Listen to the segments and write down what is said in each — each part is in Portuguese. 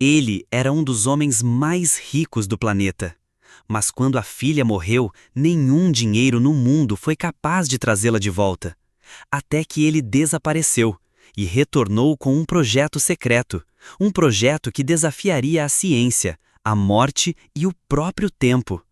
Ele era um dos homens mais ricos do planeta. Mas quando a filha morreu, nenhum dinheiro no mundo foi capaz de trazê-la de volta. Até que ele desapareceu e retornou com um projeto secreto, um projeto que desafiaria a ciência, a morte e o próprio tempo.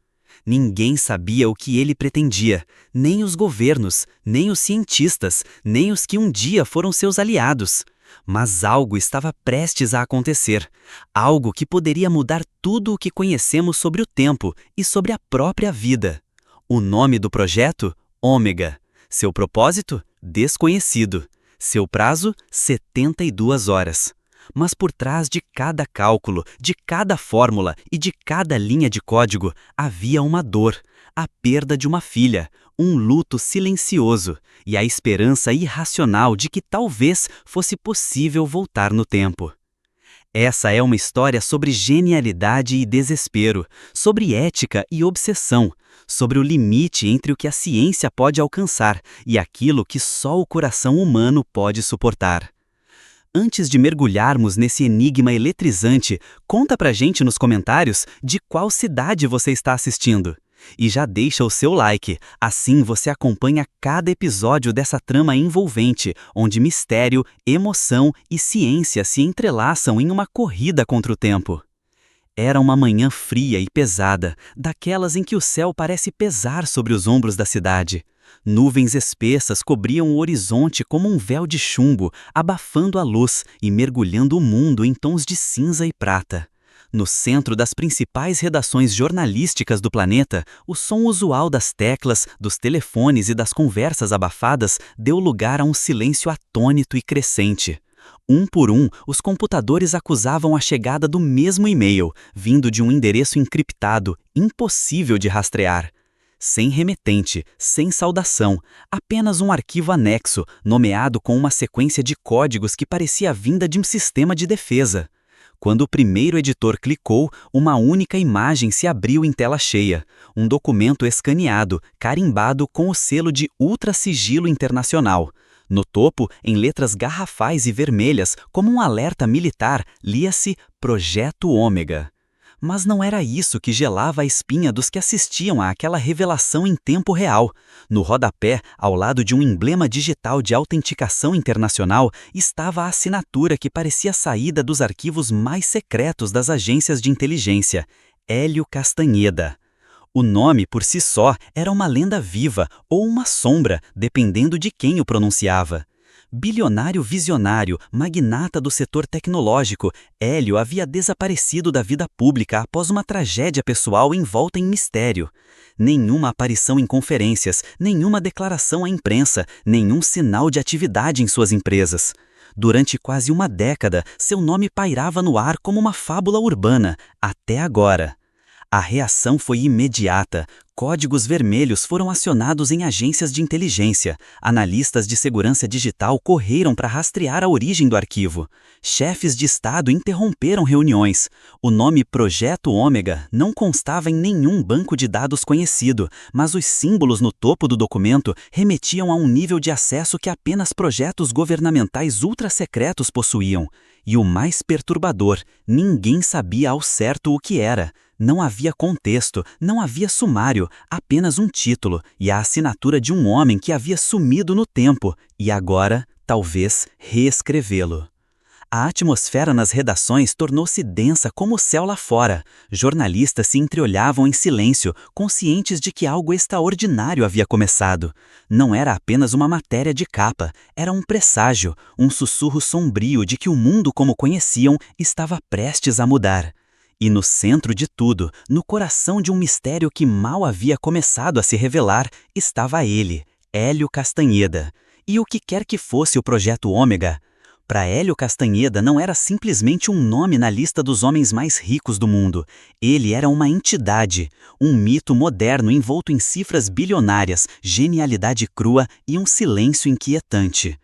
Ninguém sabia o que ele pretendia, nem os governos, nem os cientistas, nem os que um dia foram seus aliados. Mas algo estava prestes a acontecer, algo que poderia mudar tudo o que conhecemos sobre o tempo e sobre a própria vida. O nome do projeto? Ômega. Seu propósito? Desconhecido. Seu prazo? 72 horas. Mas por trás de cada cálculo, de cada fórmula e de cada linha de código, havia uma dor, a perda de uma filha, um luto silencioso e a esperança irracional de que talvez fosse possível voltar no tempo. Essa é uma história sobre genialidade e desespero, sobre ética e obsessão, sobre o limite entre o que a ciência pode alcançar e aquilo que só o coração humano pode suportar. Antes de mergulharmos nesse enigma eletrizante, conta pra gente nos comentários de qual cidade você está assistindo. E já deixa o seu like, assim você acompanha cada episódio dessa trama envolvente, onde mistério, emoção e ciência se entrelaçam em uma corrida contra o tempo. Era uma manhã fria e pesada, daquelas em que o céu parece pesar sobre os ombros da cidade. Nuvens espessas cobriam o horizonte como um véu de chumbo, abafando a luz e mergulhando o mundo em tons de cinza e prata. No centro das principais redações jornalísticas do planeta, o som usual das teclas, dos telefones e das conversas abafadas deu lugar a um silêncio atônito e crescente. Um por um, os computadores acusavam a chegada do mesmo e-mail, vindo de um endereço encriptado, impossível de rastrear. Sem remetente, sem saudação, apenas um arquivo anexo, nomeado com uma sequência de códigos que parecia vinda de um sistema de defesa. Quando o primeiro editor clicou, uma única imagem se abriu em tela cheia, um documento escaneado, carimbado com o selo de Ultra Sigilo Internacional. No topo, em letras garrafais e vermelhas, como um alerta militar, lia-se Projeto Ômega. Mas não era isso que gelava a espinha dos que assistiam àquela revelação em tempo real. No rodapé, ao lado de um emblema digital de autenticação internacional, estava a assinatura que parecia saída dos arquivos mais secretos das agências de inteligência: Hélio Castanheda. O nome, por si só, era uma lenda viva ou uma sombra, dependendo de quem o pronunciava. Bilionário visionário, magnata do setor tecnológico, Hélio havia desaparecido da vida pública após uma tragédia pessoal envolta em mistério. Nenhuma aparição em conferências, nenhuma declaração à imprensa, nenhum sinal de atividade em suas empresas. Durante quase uma década, seu nome pairava no ar como uma fábula urbana, até agora. A reação foi imediata. Códigos vermelhos foram acionados em agências de inteligência. Analistas de segurança digital correram para rastrear a origem do arquivo. Chefes de Estado interromperam reuniões. O nome Projeto Ômega não constava em nenhum banco de dados conhecido, mas os símbolos no topo do documento remetiam a um nível de acesso que apenas projetos governamentais ultra-secretos possuíam. E o mais perturbador, ninguém sabia ao certo o que era. Não havia contexto, não havia sumário, apenas um título e a assinatura de um homem que havia sumido no tempo e agora, talvez, reescrevê-lo. A atmosfera nas redações tornou-se densa como o céu lá fora. Jornalistas se entreolhavam em silêncio, conscientes de que algo extraordinário havia começado. Não era apenas uma matéria de capa, era um presságio, um sussurro sombrio de que o mundo como conheciam estava prestes a mudar. E no centro de tudo, no coração de um mistério que mal havia começado a se revelar, estava ele, Hélio Castanheda. E o que quer que fosse o Projeto Ômega? Para Hélio Castanheda não era simplesmente um nome na lista dos homens mais ricos do mundo. Ele era uma entidade, um mito moderno envolto em cifras bilionárias, genialidade crua e um silêncio inquietante.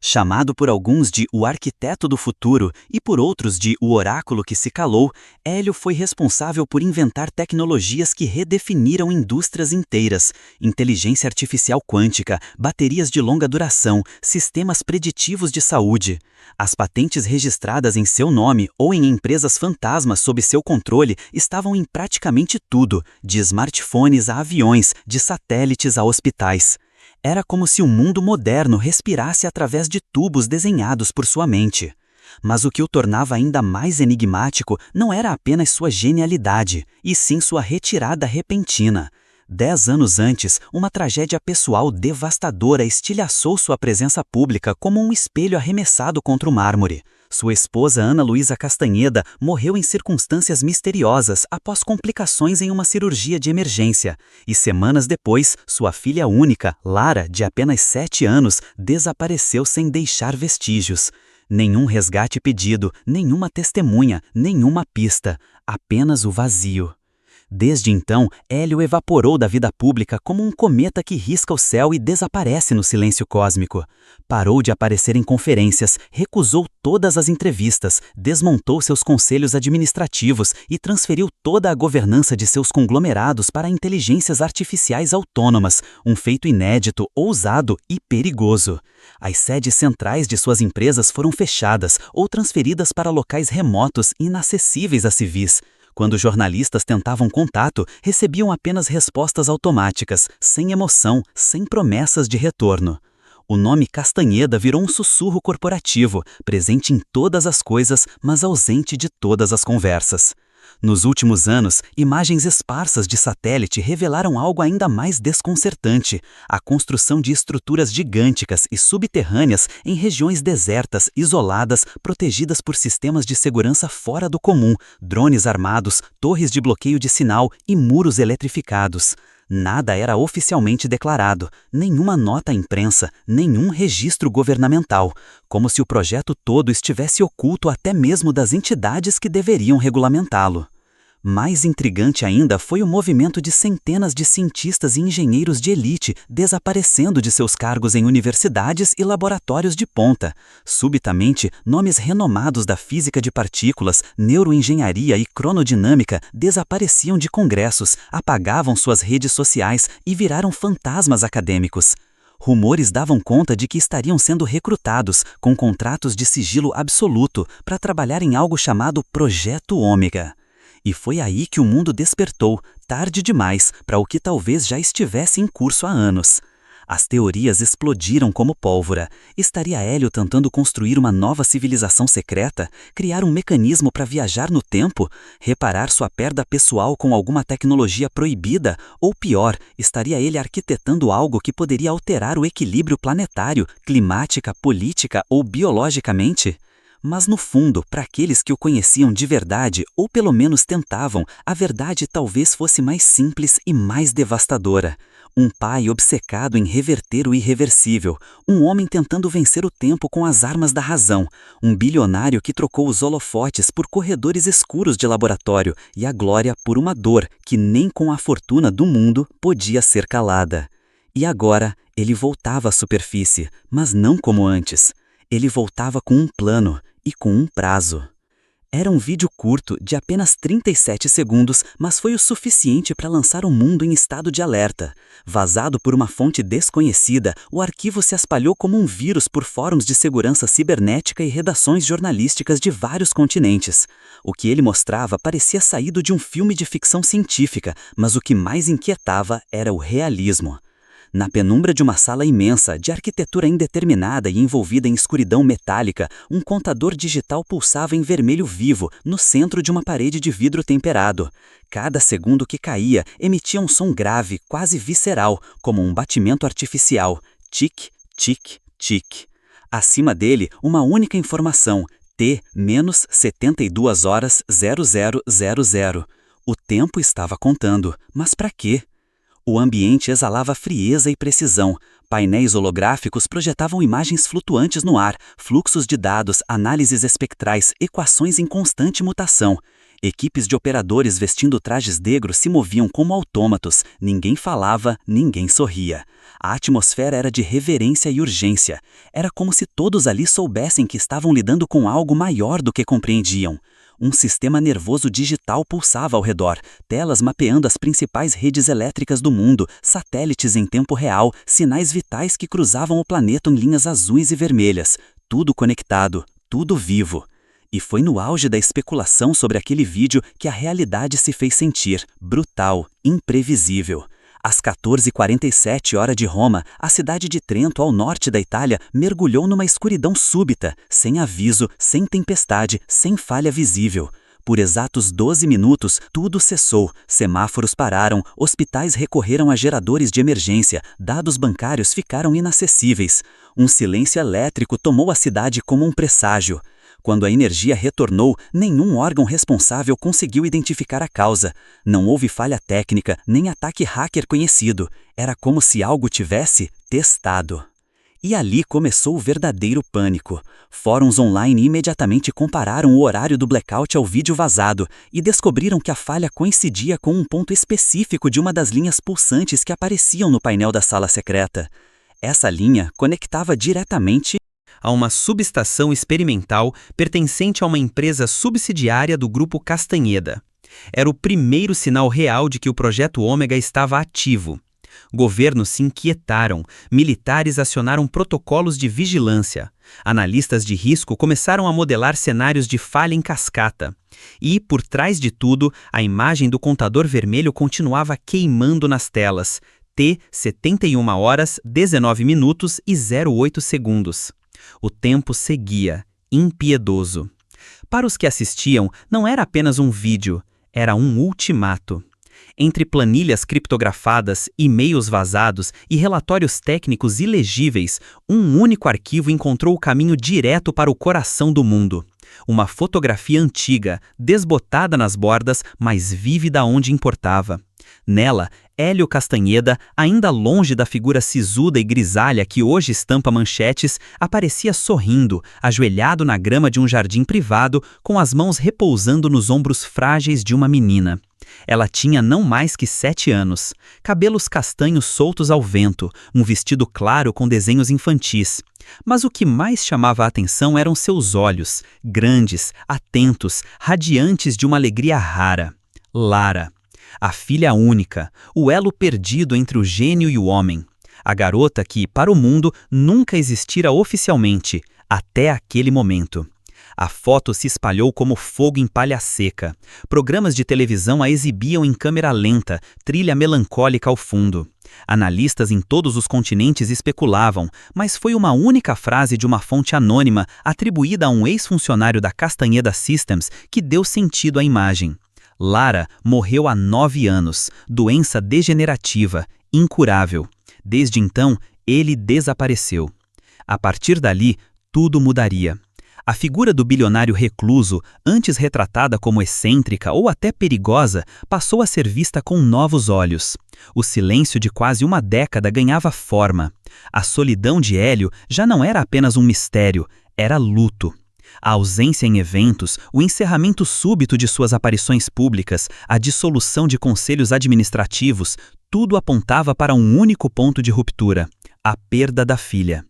Chamado por alguns de o arquiteto do futuro e por outros de o oráculo que se calou, Hélio foi responsável por inventar tecnologias que redefiniram indústrias inteiras: inteligência artificial quântica, baterias de longa duração, sistemas preditivos de saúde. As patentes registradas em seu nome ou em empresas fantasmas sob seu controle estavam em praticamente tudo, de smartphones a aviões, de satélites a hospitais. Era como se o mundo moderno respirasse através de tubos desenhados por sua mente. Mas o que o tornava ainda mais enigmático não era apenas sua genialidade, e sim sua retirada repentina. 10 anos antes, uma tragédia pessoal devastadora estilhaçou sua presença pública como um espelho arremessado contra o mármore. Sua esposa Ana Luísa Castanheda morreu em circunstâncias misteriosas após complicações em uma cirurgia de emergência, e semanas depois, sua filha única, Lara, de apenas 7 anos, desapareceu sem deixar vestígios. Nenhum resgate pedido, nenhuma testemunha, nenhuma pista, apenas o vazio. Desde então, Hélio evaporou da vida pública como um cometa que risca o céu e desaparece no silêncio cósmico. Parou de aparecer em conferências, recusou todas as entrevistas, desmontou seus conselhos administrativos e transferiu toda a governança de seus conglomerados para inteligências artificiais autônomas, um feito inédito, ousado e perigoso. As sedes centrais de suas empresas foram fechadas ou transferidas para locais remotos e inacessíveis a civis. Quando jornalistas tentavam contato, recebiam apenas respostas automáticas, sem emoção, sem promessas de retorno. O nome Castanheda virou um sussurro corporativo, presente em todas as coisas, mas ausente de todas as conversas. Nos últimos anos, imagens esparsas de satélite revelaram algo ainda mais desconcertante: a construção de estruturas gigânticas e subterrâneas em regiões desertas, isoladas, protegidas por sistemas de segurança fora do comum, drones armados, torres de bloqueio de sinal e muros eletrificados. Nada era oficialmente declarado, nenhuma nota à imprensa, nenhum registro governamental, como se o projeto todo estivesse oculto até mesmo das entidades que deveriam regulamentá-lo. Mais intrigante ainda foi o movimento de centenas de cientistas e engenheiros de elite desaparecendo de seus cargos em universidades e laboratórios de ponta. Subitamente, nomes renomados da física de partículas, neuroengenharia e cronodinâmica desapareciam de congressos, apagavam suas redes sociais e viraram fantasmas acadêmicos. Rumores davam conta de que estariam sendo recrutados, com contratos de sigilo absoluto, para trabalhar em algo chamado Projeto Ômega. E foi aí que o mundo despertou, tarde demais, para o que talvez já estivesse em curso há anos. As teorias explodiram como pólvora. Estaria Hélio tentando construir uma nova civilização secreta? Criar um mecanismo para viajar no tempo? Reparar sua perda pessoal com alguma tecnologia proibida? Ou pior, estaria ele arquitetando algo que poderia alterar o equilíbrio planetário, climática, política ou biologicamente? Mas no fundo, para aqueles que o conheciam de verdade, ou pelo menos tentavam, a verdade talvez fosse mais simples e mais devastadora. Um pai obcecado em reverter o irreversível, um homem tentando vencer o tempo com as armas da razão, um bilionário que trocou os holofotes por corredores escuros de laboratório e a glória por uma dor que nem com a fortuna do mundo podia ser calada. E agora, ele voltava à superfície, mas não como antes. Ele voltava com um plano e com um prazo. Era um vídeo curto, de apenas 37 segundos, mas foi o suficiente para lançar o mundo em estado de alerta. Vazado por uma fonte desconhecida, o arquivo se espalhou como um vírus por fóruns de segurança cibernética e redações jornalísticas de vários continentes. O que ele mostrava parecia saído de um filme de ficção científica, mas o que mais inquietava era o realismo. Na penumbra de uma sala imensa, de arquitetura indeterminada e envolvida em escuridão metálica, um contador digital pulsava em vermelho vivo, no centro de uma parede de vidro temperado. Cada segundo que caía emitia um som grave, quase visceral, como um batimento artificial. Tic, tic, tic. Acima dele, uma única informação: T-72 horas 0000. O tempo estava contando, mas para quê? O ambiente exalava frieza e precisão. Painéis holográficos projetavam imagens flutuantes no ar, fluxos de dados, análises espectrais, equações em constante mutação. Equipes de operadores vestindo trajes negros se moviam como autômatos, ninguém falava, ninguém sorria. A atmosfera era de reverência e urgência. Era como se todos ali soubessem que estavam lidando com algo maior do que compreendiam. Um sistema nervoso digital pulsava ao redor, telas mapeando as principais redes elétricas do mundo, satélites em tempo real, sinais vitais que cruzavam o planeta em linhas azuis e vermelhas. Tudo conectado, tudo vivo. E foi no auge da especulação sobre aquele vídeo que a realidade se fez sentir, brutal, imprevisível. Às 14h47 hora de Roma, a cidade de Trento, ao norte da Itália, mergulhou numa escuridão súbita, sem aviso, sem tempestade, sem falha visível. Por exatos 12 minutos, tudo cessou, semáforos pararam, hospitais recorreram a geradores de emergência, dados bancários ficaram inacessíveis. Um silêncio elétrico tomou a cidade como um presságio. Quando a energia retornou, nenhum órgão responsável conseguiu identificar a causa. Não houve falha técnica, nem ataque hacker conhecido. Era como se algo tivesse testado. E ali começou o verdadeiro pânico. Fóruns online imediatamente compararam o horário do blackout ao vídeo vazado e descobriram que a falha coincidia com um ponto específico de uma das linhas pulsantes que apareciam no painel da sala secreta. Essa linha conectava diretamente a uma subestação experimental pertencente a uma empresa subsidiária do Grupo Castanheda. Era o primeiro sinal real de que o Projeto Ômega estava ativo. Governos se inquietaram, militares acionaram protocolos de vigilância, analistas de risco começaram a modelar cenários de falha em cascata. E, por trás de tudo, a imagem do contador vermelho continuava queimando nas telas. T, 71 horas, 19 minutos e 08 segundos. O tempo seguia, impiedoso. Para os que assistiam, não era apenas um vídeo, era um ultimato. Entre planilhas criptografadas, e-mails vazados e relatórios técnicos ilegíveis, um único arquivo encontrou o caminho direto para o coração do mundo. Uma fotografia antiga, desbotada nas bordas, mas vívida onde importava. Nela, Hélio Castanheda, ainda longe da figura sisuda e grisalha que hoje estampa manchetes, aparecia sorrindo, ajoelhado na grama de um jardim privado, com as mãos repousando nos ombros frágeis de uma menina. Ela tinha não mais que 7 anos, cabelos castanhos soltos ao vento, um vestido claro com desenhos infantis. Mas o que mais chamava a atenção eram seus olhos, grandes, atentos, radiantes de uma alegria rara. Lara. A filha única, o elo perdido entre o gênio e o homem. A garota que, para o mundo, nunca existira oficialmente, até aquele momento. A foto se espalhou como fogo em palha seca. Programas de televisão a exibiam em câmera lenta, trilha melancólica ao fundo. Analistas em todos os continentes especulavam, mas foi uma única frase de uma fonte anônima atribuída a um ex-funcionário da Castanheda Systems que deu sentido à imagem. Lara morreu há 9 anos, doença degenerativa, incurável. Desde então, ele desapareceu. A partir dali, tudo mudaria. A figura do bilionário recluso, antes retratada como excêntrica ou até perigosa, passou a ser vista com novos olhos. O silêncio de quase uma década ganhava forma. A solidão de Hélio já não era apenas um mistério, era luto. A ausência em eventos, o encerramento súbito de suas aparições públicas, a dissolução de conselhos administrativos, tudo apontava para um único ponto de ruptura: a perda da filha.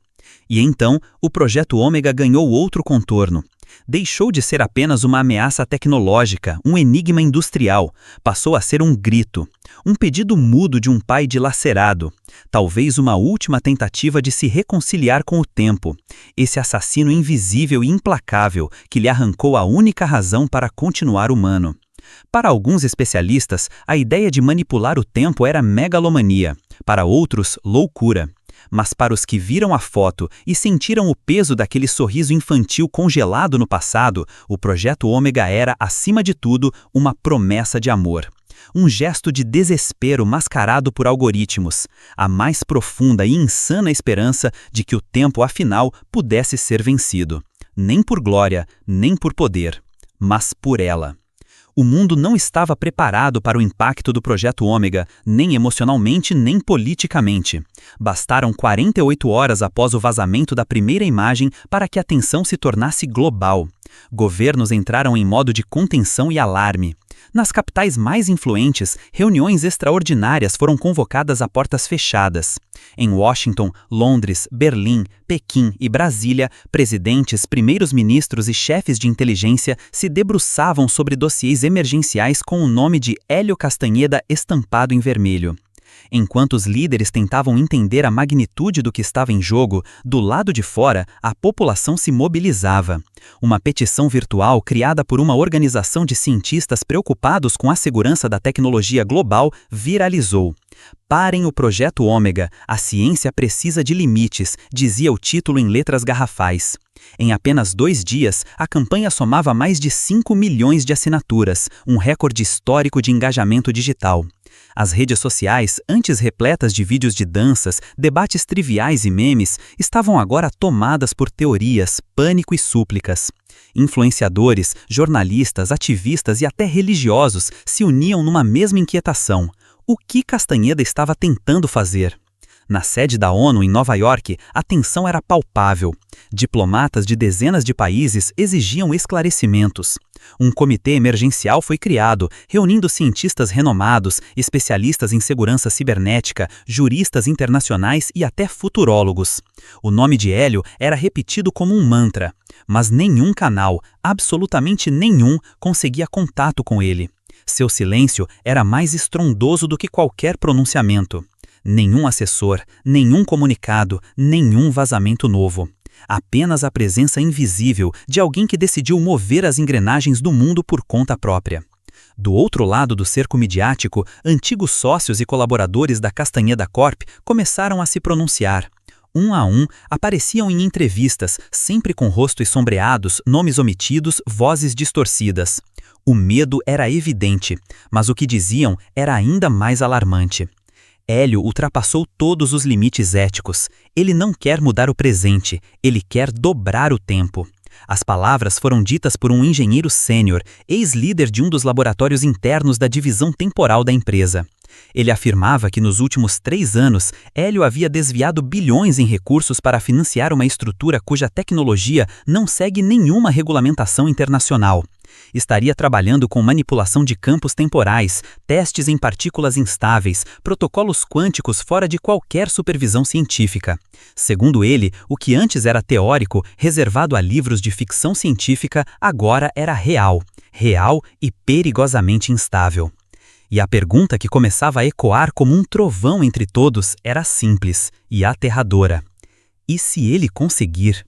E então, o Projeto Ômega ganhou outro contorno. Deixou de ser apenas uma ameaça tecnológica, um enigma industrial, passou a ser um grito, um pedido mudo de um pai dilacerado, talvez uma última tentativa de se reconciliar com o tempo, esse assassino invisível e implacável que lhe arrancou a única razão para continuar humano. Para alguns especialistas, a ideia de manipular o tempo era megalomania, para outros, loucura. Mas para os que viram a foto e sentiram o peso daquele sorriso infantil congelado no passado, o Projeto Ômega era, acima de tudo, uma promessa de amor. Um gesto de desespero mascarado por algoritmos, a mais profunda e insana esperança de que o tempo, afinal, pudesse ser vencido. Nem por glória, nem por poder, mas por ela. O mundo não estava preparado para o impacto do Projeto Ômega, nem emocionalmente, nem politicamente. Bastaram 48 horas após o vazamento da primeira imagem para que a tensão se tornasse global. Governos entraram em modo de contenção e alarme. Nas capitais mais influentes, reuniões extraordinárias foram convocadas a portas fechadas. Em Washington, Londres, Berlim, Pequim e Brasília, presidentes, primeiros ministros e chefes de inteligência se debruçavam sobre dossiês emergenciais com o nome de Hélio Castanheda estampado em vermelho. Enquanto os líderes tentavam entender a magnitude do que estava em jogo, do lado de fora, a população se mobilizava. Uma petição virtual criada por uma organização de cientistas preocupados com a segurança da tecnologia global viralizou. "Parem o Projeto Ômega, a ciência precisa de limites", dizia o título em letras garrafais. Em apenas 2 dias, a campanha somava mais de 5 milhões de assinaturas, um recorde histórico de engajamento digital. As redes sociais, antes repletas de vídeos de danças, debates triviais e memes, estavam agora tomadas por teorias, pânico e súplicas. Influenciadores, jornalistas, ativistas e até religiosos se uniam numa mesma inquietação. O que Castanheda estava tentando fazer? Na sede da ONU, em Nova York, a tensão era palpável. Diplomatas de dezenas de países exigiam esclarecimentos. Um comitê emergencial foi criado, reunindo cientistas renomados, especialistas em segurança cibernética, juristas internacionais e até futurólogos. O nome de Hélio era repetido como um mantra, mas nenhum canal, absolutamente nenhum, conseguia contato com ele. Seu silêncio era mais estrondoso do que qualquer pronunciamento. Nenhum assessor, nenhum comunicado, nenhum vazamento novo. Apenas a presença invisível de alguém que decidiu mover as engrenagens do mundo por conta própria. Do outro lado do cerco midiático, antigos sócios e colaboradores da Castanheda Corp começaram a se pronunciar. Um a um, apareciam em entrevistas, sempre com rostos sombreados, nomes omitidos, vozes distorcidas. O medo era evidente, mas o que diziam era ainda mais alarmante. Hélio ultrapassou todos os limites éticos. Ele não quer mudar o presente, ele quer dobrar o tempo. As palavras foram ditas por um engenheiro sênior, ex-líder de um dos laboratórios internos da divisão temporal da empresa. Ele afirmava que nos últimos 3 anos, Hélio havia desviado bilhões em recursos para financiar uma estrutura cuja tecnologia não segue nenhuma regulamentação internacional. Estaria trabalhando com manipulação de campos temporais, testes em partículas instáveis, protocolos quânticos fora de qualquer supervisão científica. Segundo ele, o que antes era teórico, reservado a livros de ficção científica, agora era real e perigosamente instável. E a pergunta que começava a ecoar como um trovão entre todos era simples e aterradora. E se ele conseguir?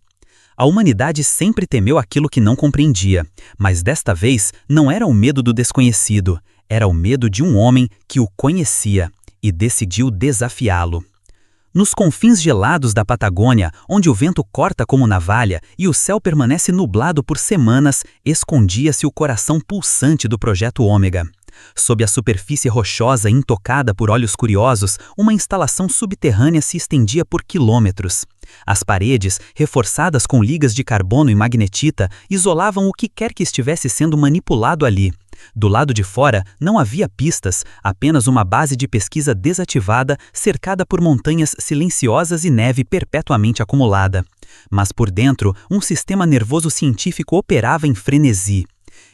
A humanidade sempre temeu aquilo que não compreendia, mas desta vez não era o medo do desconhecido, era o medo de um homem que o conhecia e decidiu desafiá-lo. Nos confins gelados da Patagônia, onde o vento corta como navalha e o céu permanece nublado por semanas, escondia-se o coração pulsante do Projeto Ômega. Sob a superfície rochosa intocada por olhos curiosos, uma instalação subterrânea se estendia por quilômetros. As paredes, reforçadas com ligas de carbono e magnetita, isolavam o que quer que estivesse sendo manipulado ali. Do lado de fora, não havia pistas, apenas uma base de pesquisa desativada, cercada por montanhas silenciosas e neve perpetuamente acumulada. Mas por dentro, um sistema nervoso científico operava em frenesi.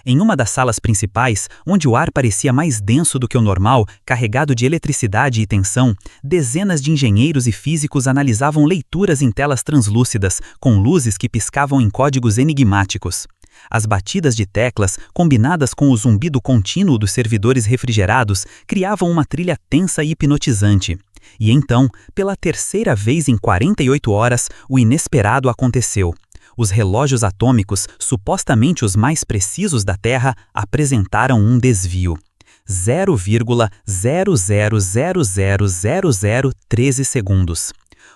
Em uma das salas principais, onde o ar parecia mais denso do que o normal, carregado de eletricidade e tensão, dezenas de engenheiros e físicos analisavam leituras em telas translúcidas, com luzes que piscavam em códigos enigmáticos. As batidas de teclas, combinadas com o zumbido contínuo dos servidores refrigerados, criavam uma trilha tensa e hipnotizante. E então, pela terceira vez em 48 horas, o inesperado aconteceu. Os relógios atômicos, supostamente os mais precisos da Terra, apresentaram um desvio. 0,00000013 segundos.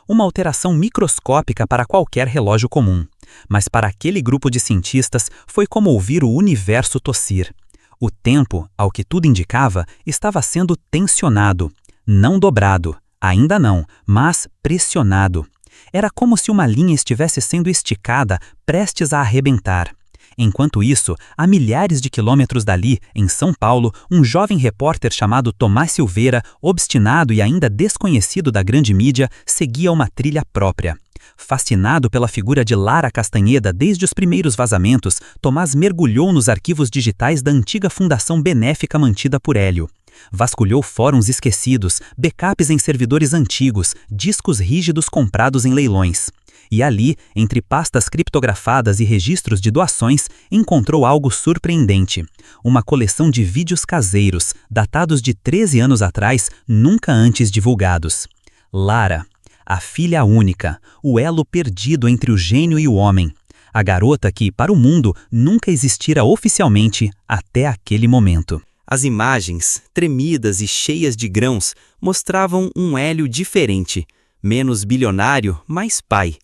Uma alteração microscópica para qualquer relógio comum. Mas para aquele grupo de cientistas foi como ouvir o universo tossir. O tempo, ao que tudo indicava, estava sendo tensionado. Não dobrado, ainda não, mas pressionado. Era como se uma linha estivesse sendo esticada, prestes a arrebentar. Enquanto isso, a milhares de quilômetros dali, em São Paulo, um jovem repórter chamado Tomás Silveira, obstinado e ainda desconhecido da grande mídia, seguia uma trilha própria. Fascinado pela figura de Lara Castanheda desde os primeiros vazamentos, Tomás mergulhou nos arquivos digitais da antiga fundação benéfica mantida por Hélio. Vasculhou fóruns esquecidos, backups em servidores antigos, discos rígidos comprados em leilões. E ali, entre pastas criptografadas e registros de doações, encontrou algo surpreendente. Uma coleção de vídeos caseiros, datados de 13 anos atrás, nunca antes divulgados. Lara, a filha única, o elo perdido entre o gênio e o homem. A garota que, para o mundo, nunca existira oficialmente até aquele momento. As imagens, tremidas e cheias de grãos, mostravam um Hélio diferente, menos bilionário, mais pai.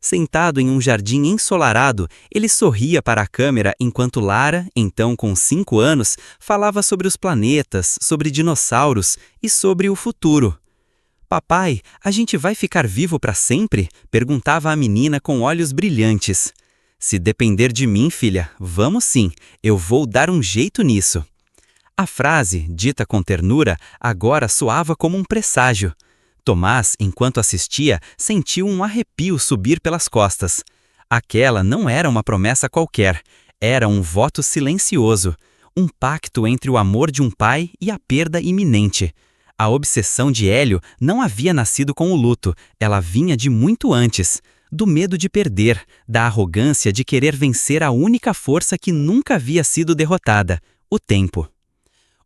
Sentado em um jardim ensolarado, ele sorria para a câmera enquanto Lara, então com 5 anos, falava sobre os planetas, sobre dinossauros e sobre o futuro. "Papai, a gente vai ficar vivo para sempre?" perguntava a menina com olhos brilhantes. "Se depender de mim, filha, vamos sim, eu vou dar um jeito nisso." A frase, dita com ternura, agora soava como um presságio. Tomás, enquanto assistia, sentiu um arrepio subir pelas costas. Aquela não era uma promessa qualquer, era um voto silencioso, um pacto entre o amor de um pai e a perda iminente. A obsessão de Hélio não havia nascido com o luto, ela vinha de muito antes, do medo de perder, da arrogância de querer vencer a única força que nunca havia sido derrotada, o tempo.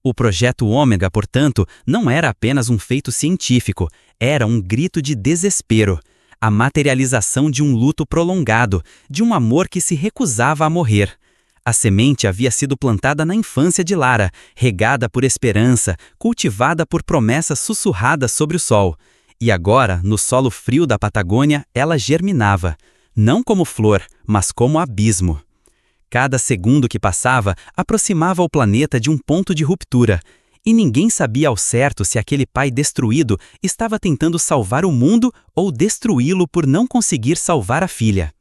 O projeto Ômega, portanto, não era apenas um feito científico, era um grito de desespero, a materialização de um luto prolongado, de um amor que se recusava a morrer. A semente havia sido plantada na infância de Lara, regada por esperança, cultivada por promessas sussurradas sobre o sol. E agora, no solo frio da Patagônia, ela germinava, não como flor, mas como abismo. Cada segundo que passava aproximava o planeta de um ponto de ruptura, e ninguém sabia ao certo se aquele pai destruído estava tentando salvar o mundo ou destruí-lo por não conseguir salvar a filha.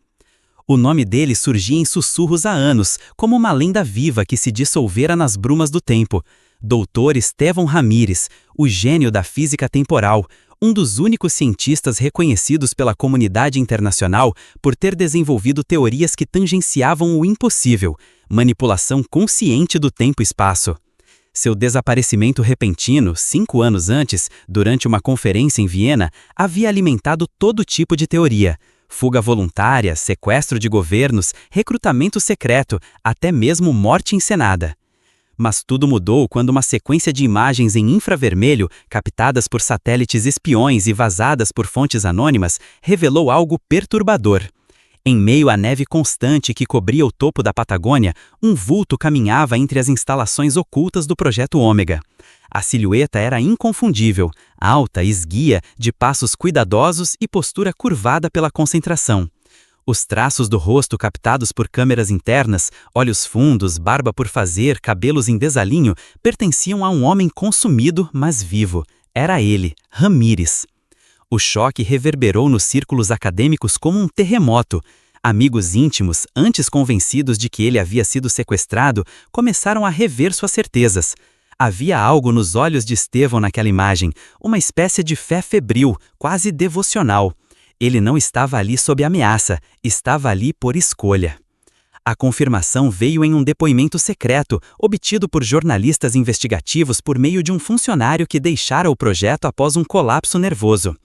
O nome dele surgia em sussurros há anos, como uma lenda viva que se dissolvera nas brumas do tempo. Dr. Estevão Ramírez, o gênio da física temporal, um dos únicos cientistas reconhecidos pela comunidade internacional por ter desenvolvido teorias que tangenciavam o impossível, manipulação consciente do tempo e espaço. Seu desaparecimento repentino, 5 anos antes, durante uma conferência em Viena, havia alimentado todo tipo de teoria. Fuga voluntária, sequestro de governos, recrutamento secreto, até mesmo morte encenada. Mas tudo mudou quando uma sequência de imagens em infravermelho, captadas por satélites espiões e vazadas por fontes anônimas, revelou algo perturbador. Em meio à neve constante que cobria o topo da Patagônia, um vulto caminhava entre as instalações ocultas do Projeto Ômega. A silhueta era inconfundível, alta, esguia, de passos cuidadosos e postura curvada pela concentração. Os traços do rosto captados por câmeras internas, olhos fundos, barba por fazer, cabelos em desalinho, pertenciam a um homem consumido, mas vivo. Era ele, Ramírez. O choque reverberou nos círculos acadêmicos como um terremoto. Amigos íntimos, antes convencidos de que ele havia sido sequestrado, começaram a rever suas certezas. Havia algo nos olhos de Estevão naquela imagem, uma espécie de fé febril, quase devocional. Ele não estava ali sob ameaça, estava ali por escolha. A confirmação veio em um depoimento secreto, obtido por jornalistas investigativos por meio de um funcionário que deixara o projeto após um colapso nervoso.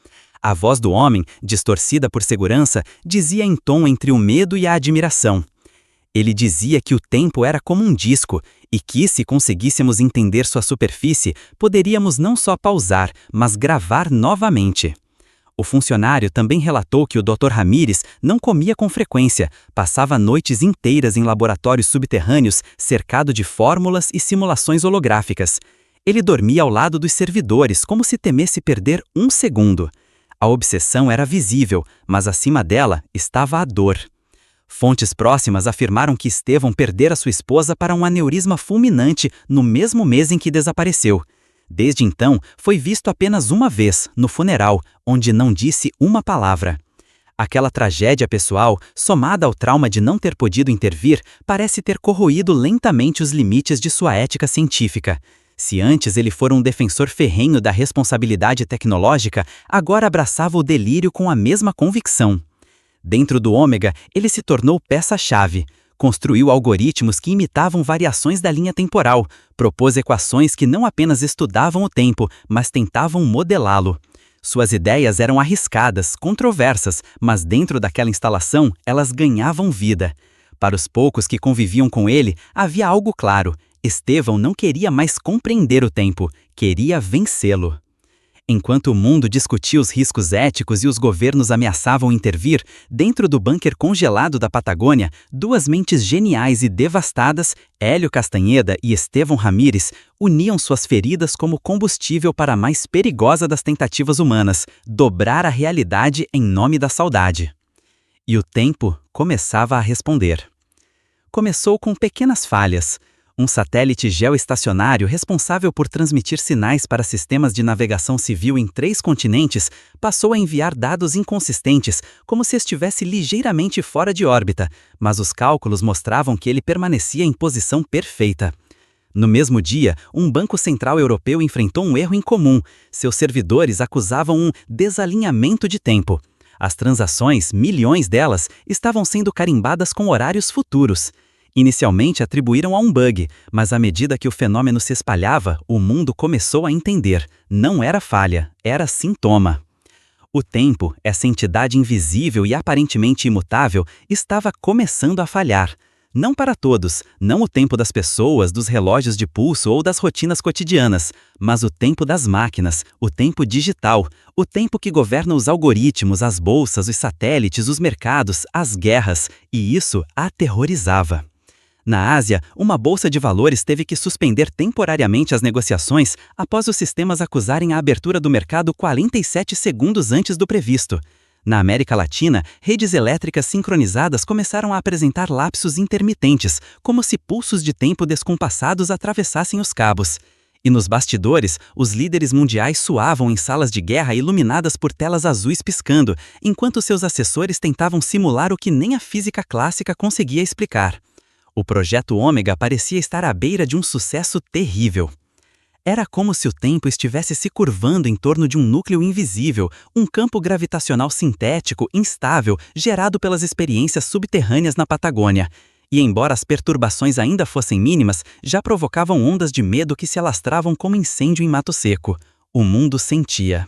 A voz do homem, distorcida por segurança, dizia em tom entre o medo e a admiração. Ele dizia que o tempo era como um disco e que, se conseguíssemos entender sua superfície, poderíamos não só pausar, mas gravar novamente. O funcionário também relatou que o Dr. Ramírez não comia com frequência, passava noites inteiras em laboratórios subterrâneos, cercado de fórmulas e simulações holográficas. Ele dormia ao lado dos servidores, como se temesse perder um segundo. A obsessão era visível, mas acima dela estava a dor. Fontes próximas afirmaram que Estevão perdera sua esposa para um aneurisma fulminante no mesmo mês em que desapareceu. Desde então, foi visto apenas uma vez, no funeral, onde não disse uma palavra. Aquela tragédia pessoal, somada ao trauma de não ter podido intervir, parece ter corroído lentamente os limites de sua ética científica. Se antes ele fora um defensor ferrenho da responsabilidade tecnológica, agora abraçava o delírio com a mesma convicção. Dentro do Ômega, ele se tornou peça-chave. Construiu algoritmos que imitavam variações da linha temporal, propôs equações que não apenas estudavam o tempo, mas tentavam modelá-lo. Suas ideias eram arriscadas, controversas, mas dentro daquela instalação, elas ganhavam vida. Para os poucos que conviviam com ele, havia algo claro: Estevão não queria mais compreender o tempo, queria vencê-lo. Enquanto o mundo discutia os riscos éticos e os governos ameaçavam intervir, dentro do bunker congelado da Patagônia, duas mentes geniais e devastadas, Hélio Castanheda e Estevão Ramírez, uniam suas feridas como combustível para a mais perigosa das tentativas humanas: dobrar a realidade em nome da saudade. E o tempo começava a responder. Começou com pequenas falhas. Um satélite geoestacionário responsável por transmitir sinais para sistemas de navegação civil em 3 continentes passou a enviar dados inconsistentes, como se estivesse ligeiramente fora de órbita, mas os cálculos mostravam que ele permanecia em posição perfeita. No mesmo dia, um banco central europeu enfrentou um erro incomum. Seus servidores acusavam um desalinhamento de tempo. As transações, milhões delas, estavam sendo carimbadas com horários futuros. Inicialmente atribuíram a um bug, mas à medida que o fenômeno se espalhava, o mundo começou a entender: não era falha, era sintoma. O tempo, essa entidade invisível e aparentemente imutável, estava começando a falhar. Não para todos, não o tempo das pessoas, dos relógios de pulso ou das rotinas cotidianas, mas o tempo das máquinas, o tempo digital, o tempo que governa os algoritmos, as bolsas, os satélites, os mercados, as guerras, e isso aterrorizava. Na Ásia, uma bolsa de valores teve que suspender temporariamente as negociações após os sistemas acusarem a abertura do mercado 47 segundos antes do previsto. Na América Latina, redes elétricas sincronizadas começaram a apresentar lapsos intermitentes, como se pulsos de tempo descompassados atravessassem os cabos. E nos bastidores, os líderes mundiais suavam em salas de guerra iluminadas por telas azuis piscando, enquanto seus assessores tentavam simular o que nem a física clássica conseguia explicar. O projeto Ômega parecia estar à beira de um sucesso terrível. Era como se o tempo estivesse se curvando em torno de um núcleo invisível, um campo gravitacional sintético, instável, gerado pelas experiências subterrâneas na Patagônia. E embora as perturbações ainda fossem mínimas, já provocavam ondas de medo que se alastravam como incêndio em mato seco. O mundo sentia.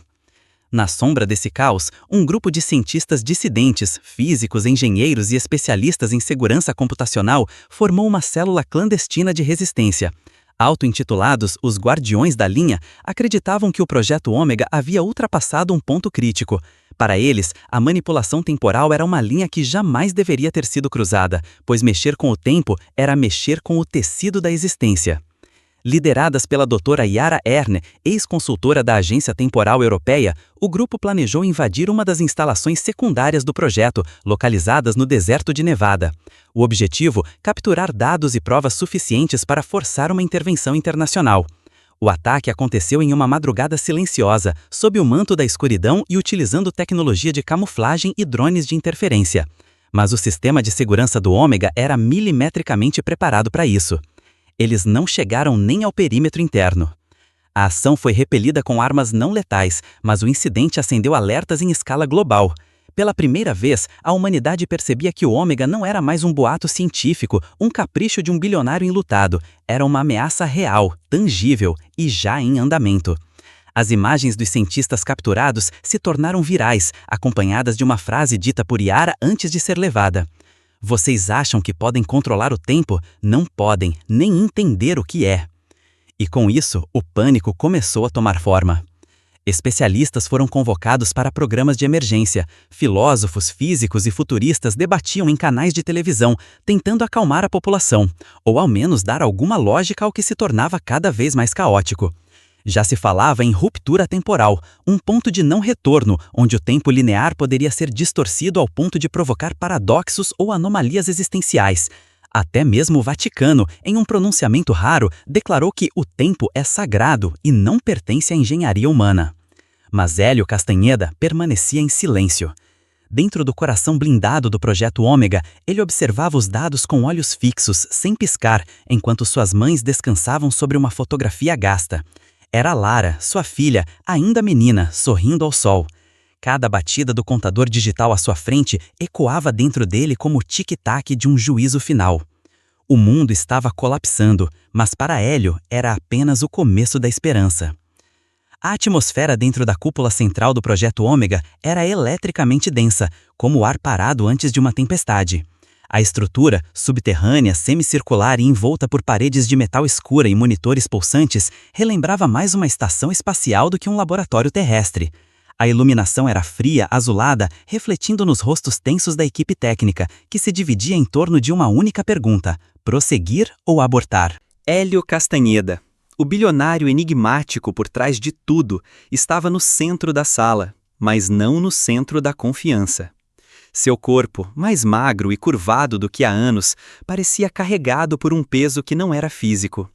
Na sombra desse caos, um grupo de cientistas dissidentes, físicos, engenheiros e especialistas em segurança computacional formou uma célula clandestina de resistência. Auto-intitulados os Guardiões da Linha, acreditavam que o projeto Ômega havia ultrapassado um ponto crítico. Para eles, a manipulação temporal era uma linha que jamais deveria ter sido cruzada, pois mexer com o tempo era mexer com o tecido da existência. Lideradas pela doutora Yara Erne, ex-consultora da Agência Temporal Europeia, o grupo planejou invadir uma das instalações secundárias do projeto, localizadas no deserto de Nevada. O objetivo: capturar dados e provas suficientes para forçar uma intervenção internacional. O ataque aconteceu em uma madrugada silenciosa, sob o manto da escuridão e utilizando tecnologia de camuflagem e drones de interferência. Mas o sistema de segurança do Ômega era milimetricamente preparado para isso. Eles não chegaram nem ao perímetro interno. A ação foi repelida com armas não letais, mas o incidente acendeu alertas em escala global. Pela primeira vez, a humanidade percebia que o Ômega não era mais um boato científico, um capricho de um bilionário enlutado. Era uma ameaça real, tangível e já em andamento. As imagens dos cientistas capturados se tornaram virais, acompanhadas de uma frase dita por Yara antes de ser levada. Vocês acham que podem controlar o tempo? Não podem, nem entender o que é. E com isso, o pânico começou a tomar forma. Especialistas foram convocados para programas de emergência. Filósofos, físicos e futuristas debatiam em canais de televisão, tentando acalmar a população, ou ao menos dar alguma lógica ao que se tornava cada vez mais caótico. Já se falava em ruptura temporal, um ponto de não retorno, onde o tempo linear poderia ser distorcido ao ponto de provocar paradoxos ou anomalias existenciais. Até mesmo o Vaticano, em um pronunciamento raro, declarou que o tempo é sagrado e não pertence à engenharia humana. Mas Hélio Castanheda permanecia em silêncio. Dentro do coração blindado do projeto Ômega, ele observava os dados com olhos fixos, sem piscar, enquanto suas mães descansavam sobre uma fotografia gasta. Era Lara, sua filha, ainda menina, sorrindo ao sol. Cada batida do contador digital à sua frente ecoava dentro dele como o tic-tac de um juízo final. O mundo estava colapsando, mas para Hélio era apenas o começo da esperança. A atmosfera dentro da cúpula central do Projeto Ômega era eletricamente densa, como o ar parado antes de uma tempestade. A estrutura, subterrânea, semicircular e envolta por paredes de metal escura e monitores pulsantes, relembrava mais uma estação espacial do que um laboratório terrestre. A iluminação era fria, azulada, refletindo nos rostos tensos da equipe técnica, que se dividia em torno de uma única pergunta: prosseguir ou abortar? Hélio Castanheda, o bilionário enigmático por trás de tudo, estava no centro da sala, mas não no centro da confiança. Seu corpo, mais magro e curvado do que há anos, parecia carregado por um peso que não era físico.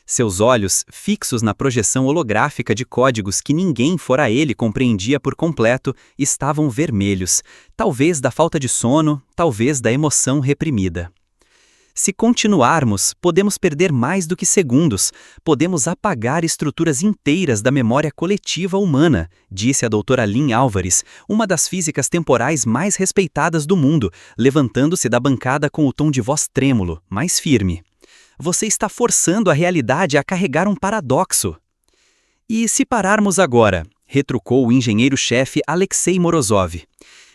Seus olhos, fixos na projeção holográfica de códigos que ninguém fora ele compreendia por completo, estavam vermelhos, talvez da falta de sono, talvez da emoção reprimida. Se continuarmos, podemos perder mais do que segundos, podemos apagar estruturas inteiras da memória coletiva humana, disse a doutora Lynn Álvares, uma das físicas temporais mais respeitadas do mundo, levantando-se da bancada com o tom de voz trêmulo, mas firme. Você está forçando a realidade a carregar um paradoxo. E se pararmos agora? Retrucou o engenheiro-chefe Alexei Morozov.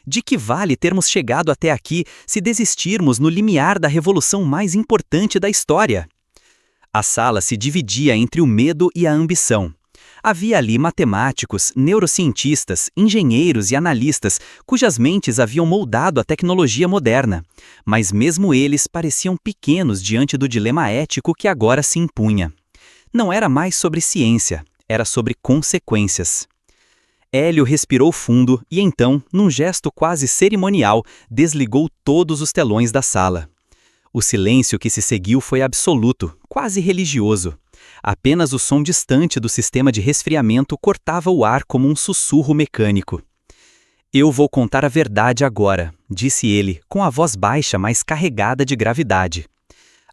De que vale termos chegado até aqui se desistirmos no limiar da revolução mais importante da história? A sala se dividia entre o medo e a ambição. Havia ali matemáticos, neurocientistas, engenheiros e analistas cujas mentes haviam moldado a tecnologia moderna, mas mesmo eles pareciam pequenos diante do dilema ético que agora se impunha. Não era mais sobre ciência, era sobre consequências. Hélio respirou fundo e então, num gesto quase cerimonial, desligou todos os telões da sala. O silêncio que se seguiu foi absoluto, quase religioso. Apenas o som distante do sistema de resfriamento cortava o ar como um sussurro mecânico. Eu vou contar a verdade agora, disse ele, com a voz baixa mas carregada de gravidade.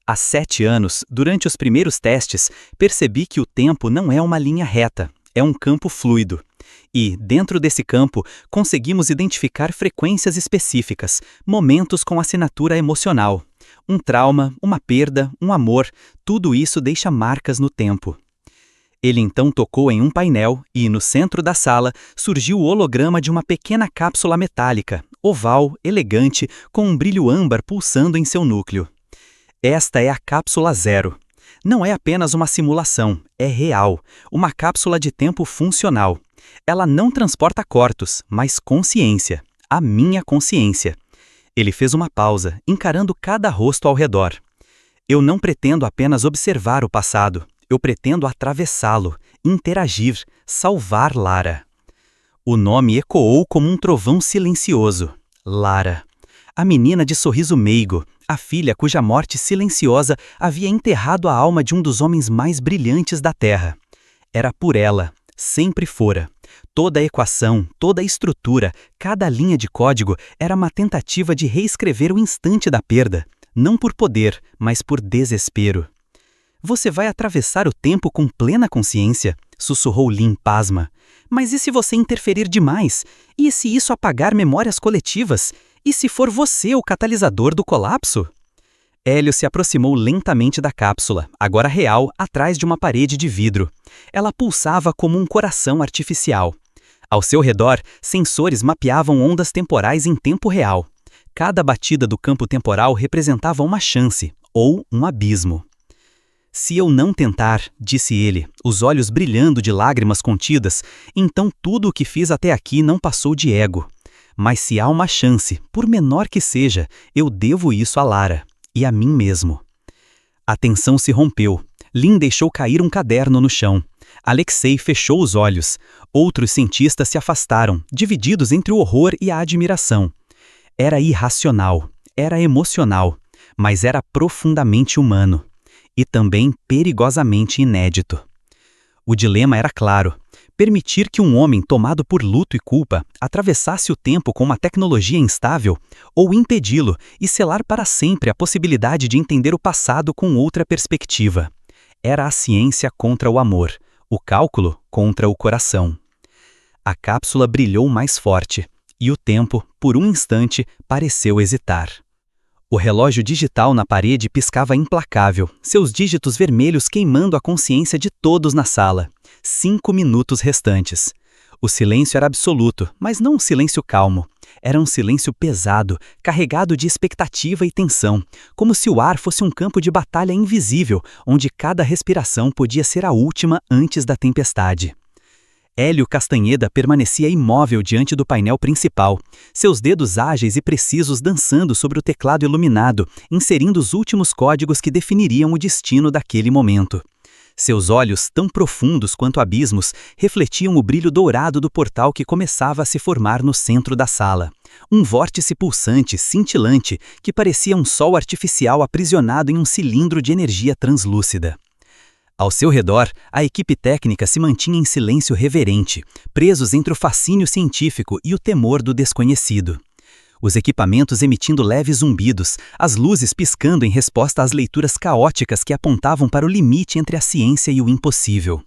Há 7 anos, durante os primeiros testes, percebi que o tempo não é uma linha reta, é um campo fluido. E, dentro desse campo, conseguimos identificar frequências específicas, momentos com assinatura emocional. Um trauma, uma perda, um amor, tudo isso deixa marcas no tempo. Ele então tocou em um painel e, no centro da sala, surgiu o holograma de uma pequena cápsula metálica, oval, elegante, com um brilho âmbar pulsando em seu núcleo. Esta é a Cápsula Zero. Não é apenas uma simulação, é real, uma cápsula de tempo funcional. Ela não transporta cortos, mas consciência, a minha consciência. Ele fez uma pausa, encarando cada rosto ao redor. Eu não pretendo apenas observar o passado, eu pretendo atravessá-lo, interagir, salvar Lara. O nome ecoou como um trovão silencioso. Lara. A menina de sorriso meigo, a filha cuja morte silenciosa havia enterrado a alma de um dos homens mais brilhantes da Terra. Era por ela, sempre fora. Toda a equação, toda a estrutura, cada linha de código era uma tentativa de reescrever o instante da perda, não por poder, mas por desespero. Você vai atravessar o tempo com plena consciência, sussurrou Lynn pasma. Mas e se você interferir demais? E se isso apagar memórias coletivas? E se for você o catalisador do colapso? Hélio se aproximou lentamente da cápsula, agora real, atrás de uma parede de vidro. Ela pulsava como um coração artificial. Ao seu redor, sensores mapeavam ondas temporais em tempo real. Cada batida do campo temporal representava uma chance, ou um abismo. Se eu não tentar, disse ele, os olhos brilhando de lágrimas contidas, então tudo o que fiz até aqui não passou de ego. Mas se há uma chance, por menor que seja, eu devo isso a Lara. E a mim mesmo. A tensão se rompeu. Lynn deixou cair um caderno no chão. Alexei fechou os olhos. Outros cientistas se afastaram, divididos entre o horror e a admiração. Era irracional, era emocional, mas era profundamente humano. E também perigosamente inédito. O dilema era claro. Permitir que um homem tomado por luto e culpa atravessasse o tempo com uma tecnologia instável, ou impedi-lo e selar para sempre a possibilidade de entender o passado com outra perspectiva. Era a ciência contra o amor, o cálculo contra o coração. A cápsula brilhou mais forte, e o tempo, por um instante, pareceu hesitar. O relógio digital na parede piscava implacável, seus dígitos vermelhos queimando a consciência de todos na sala. 5 minutos restantes. O silêncio era absoluto, mas não um silêncio calmo. Era um silêncio pesado, carregado de expectativa e tensão, como se o ar fosse um campo de batalha invisível, onde cada respiração podia ser a última antes da tempestade. Hélio Castanheda permanecia imóvel diante do painel principal, seus dedos ágeis e precisos dançando sobre o teclado iluminado, inserindo os últimos códigos que definiriam o destino daquele momento. Seus olhos, tão profundos quanto abismos, refletiam o brilho dourado do portal que começava a se formar no centro da sala. Um vórtice pulsante, cintilante, que parecia um sol artificial aprisionado em um cilindro de energia translúcida. Ao seu redor, a equipe técnica se mantinha em silêncio reverente, presos entre o fascínio científico e o temor do desconhecido. Os equipamentos emitindo leves zumbidos, as luzes piscando em resposta às leituras caóticas que apontavam para o limite entre a ciência e o impossível.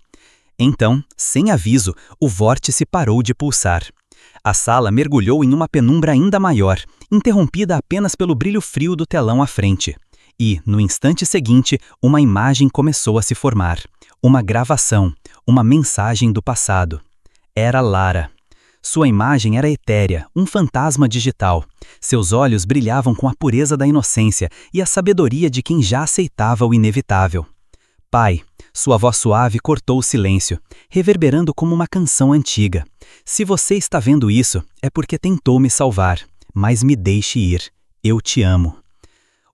Então, sem aviso, o vórtice parou de pulsar. A sala mergulhou em uma penumbra ainda maior, interrompida apenas pelo brilho frio do telão à frente. E, no instante seguinte, uma imagem começou a se formar. Uma gravação, uma mensagem do passado. Era Lara. Sua imagem era etérea, um fantasma digital. Seus olhos brilhavam com a pureza da inocência e a sabedoria de quem já aceitava o inevitável. Pai, sua voz suave cortou o silêncio, reverberando como uma canção antiga. Se você está vendo isso, é porque tentou me salvar, mas me deixe ir. Eu te amo.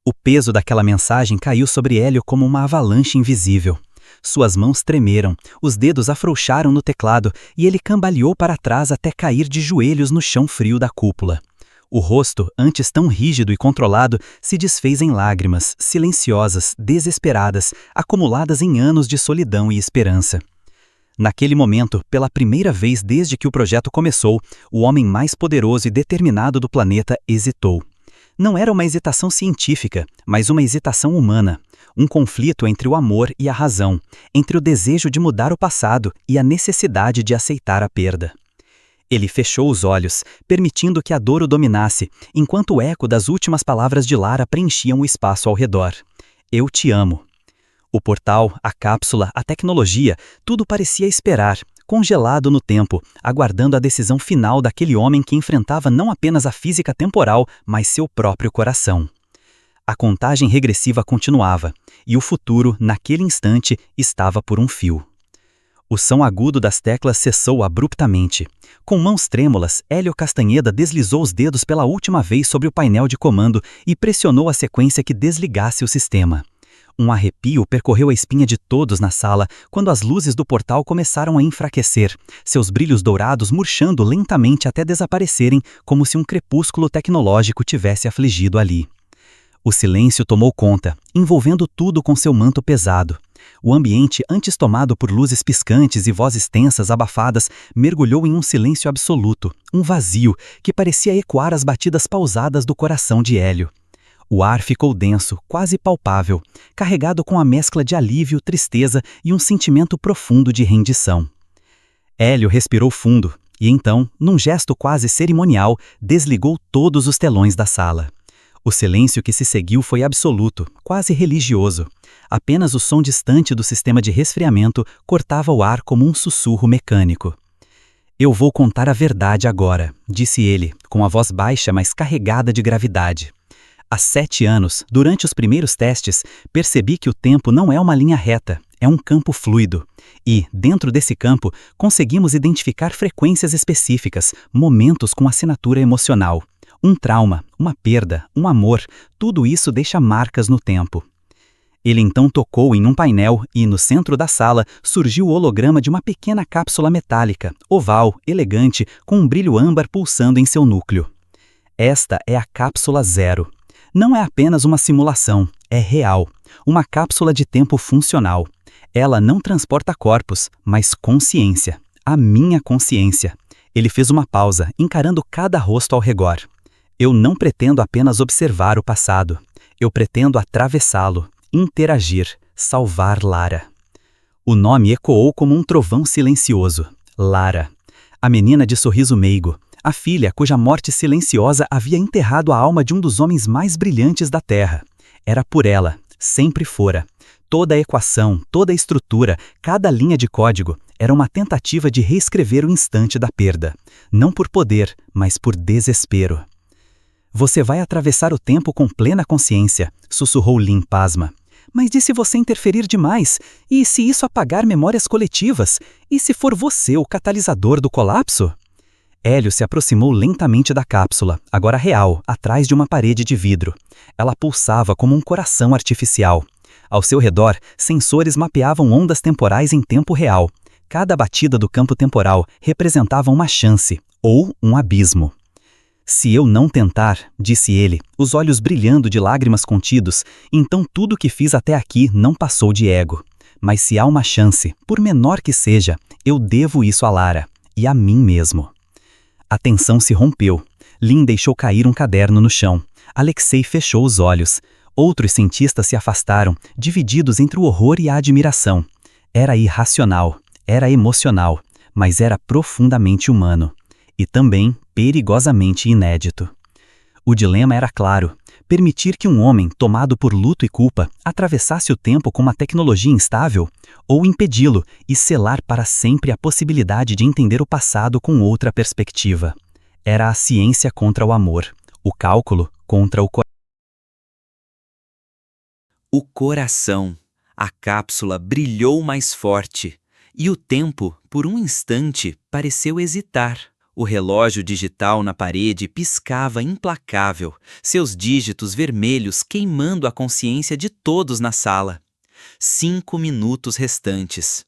O peso daquela mensagem caiu sobre Hélio como uma avalanche invisível. Suas mãos tremeram, os dedos afrouxaram no teclado e ele cambaleou para trás até cair de joelhos no chão frio da cúpula. O rosto, antes tão rígido e controlado, se desfez em lágrimas, silenciosas, desesperadas, acumuladas em anos de solidão e esperança. Naquele momento, pela primeira vez desde que o projeto começou, o homem mais poderoso e determinado do planeta hesitou. Não era uma hesitação científica, mas uma hesitação humana. Um conflito entre o amor e a razão, entre o desejo de mudar o passado e a necessidade de aceitar a perda. Ele fechou os olhos, permitindo que a dor o dominasse, enquanto o eco das últimas palavras de Lara preenchiam o espaço ao redor. Eu te amo. O portal, a cápsula, a tecnologia, tudo parecia esperar, congelado no tempo, aguardando a decisão final daquele homem que enfrentava não apenas a física temporal, mas seu próprio coração. A contagem regressiva continuava, e o futuro, naquele instante, estava por um fio. O som agudo das teclas cessou abruptamente. Com mãos trêmulas, Hélio Castanheda deslizou os dedos pela última vez sobre o painel de comando e pressionou a sequência que desligasse o sistema. Um arrepio percorreu a espinha de todos na sala quando as luzes do portal começaram a enfraquecer, seus brilhos dourados murchando lentamente até desaparecerem, como se um crepúsculo tecnológico tivesse afligido ali. O silêncio tomou conta, envolvendo tudo com seu manto pesado. O ambiente, antes tomado por luzes piscantes e vozes tensas abafadas, mergulhou em um silêncio absoluto, um vazio que parecia ecoar as batidas pausadas do coração de Hélio. O ar ficou denso, quase palpável, carregado com a mescla de alívio, tristeza e um sentimento profundo de rendição. Hélio respirou fundo e então, num gesto quase cerimonial, desligou todos os telões da sala. O silêncio que se seguiu foi absoluto, quase religioso. Apenas o som distante do sistema de resfriamento cortava o ar como um sussurro mecânico. Eu vou contar a verdade agora, disse ele, com a voz baixa mas carregada de gravidade. Há 7 anos, durante os primeiros testes, percebi que o tempo não é uma linha reta, é um campo fluido. E, dentro desse campo, conseguimos identificar frequências específicas, momentos com assinatura emocional. Um trauma, uma perda, um amor, tudo isso deixa marcas no tempo. Ele então tocou em um painel e, no centro da sala, surgiu o holograma de uma pequena cápsula metálica, oval, elegante, com um brilho âmbar pulsando em seu núcleo. Esta é a Cápsula Zero. Não é apenas uma simulação, é real. Uma cápsula de tempo funcional. Ela não transporta corpos, mas consciência. A minha consciência. Ele fez uma pausa, encarando cada rosto ao redor. Eu não pretendo apenas observar o passado. Eu pretendo atravessá-lo, interagir, salvar Lara. O nome ecoou como um trovão silencioso. Lara. A menina de sorriso meigo, a filha cuja morte silenciosa havia enterrado a alma de um dos homens mais brilhantes da Terra. Era por ela, sempre fora. Toda a equação, toda a estrutura, cada linha de código era uma tentativa de reescrever o instante da perda. Não por poder, mas por desespero. Você vai atravessar o tempo com plena consciência, sussurrou Lynn pasma. Mas e se você interferir demais? E se isso apagar memórias coletivas? E se for você o catalisador do colapso? Hélio se aproximou lentamente da cápsula, agora real, atrás de uma parede de vidro. Ela pulsava como um coração artificial. Ao seu redor, sensores mapeavam ondas temporais em tempo real. Cada batida do campo temporal representava uma chance, ou um abismo. Se eu não tentar, disse ele, os olhos brilhando de lágrimas contidos, então tudo o que fiz até aqui não passou de ego. Mas se há uma chance, por menor que seja, eu devo isso a Lara, e a mim mesmo. A tensão se rompeu. Lynn deixou cair um caderno no chão. Alexei fechou os olhos. Outros cientistas se afastaram, divididos entre o horror e a admiração. Era irracional, era emocional, mas era profundamente humano. E também perigosamente inédito. O dilema era claro: permitir que um homem, tomado por luto e culpa, atravessasse o tempo com uma tecnologia instável, ou impedi-lo e selar para sempre a possibilidade de entender o passado com outra perspectiva. Era a ciência contra o amor, o cálculo contra o coração. O coração. A cápsula brilhou mais forte, e o tempo, por um instante, pareceu hesitar. O relógio digital na parede piscava implacável, seus dígitos vermelhos queimando a consciência de todos na sala. 5 minutos restantes.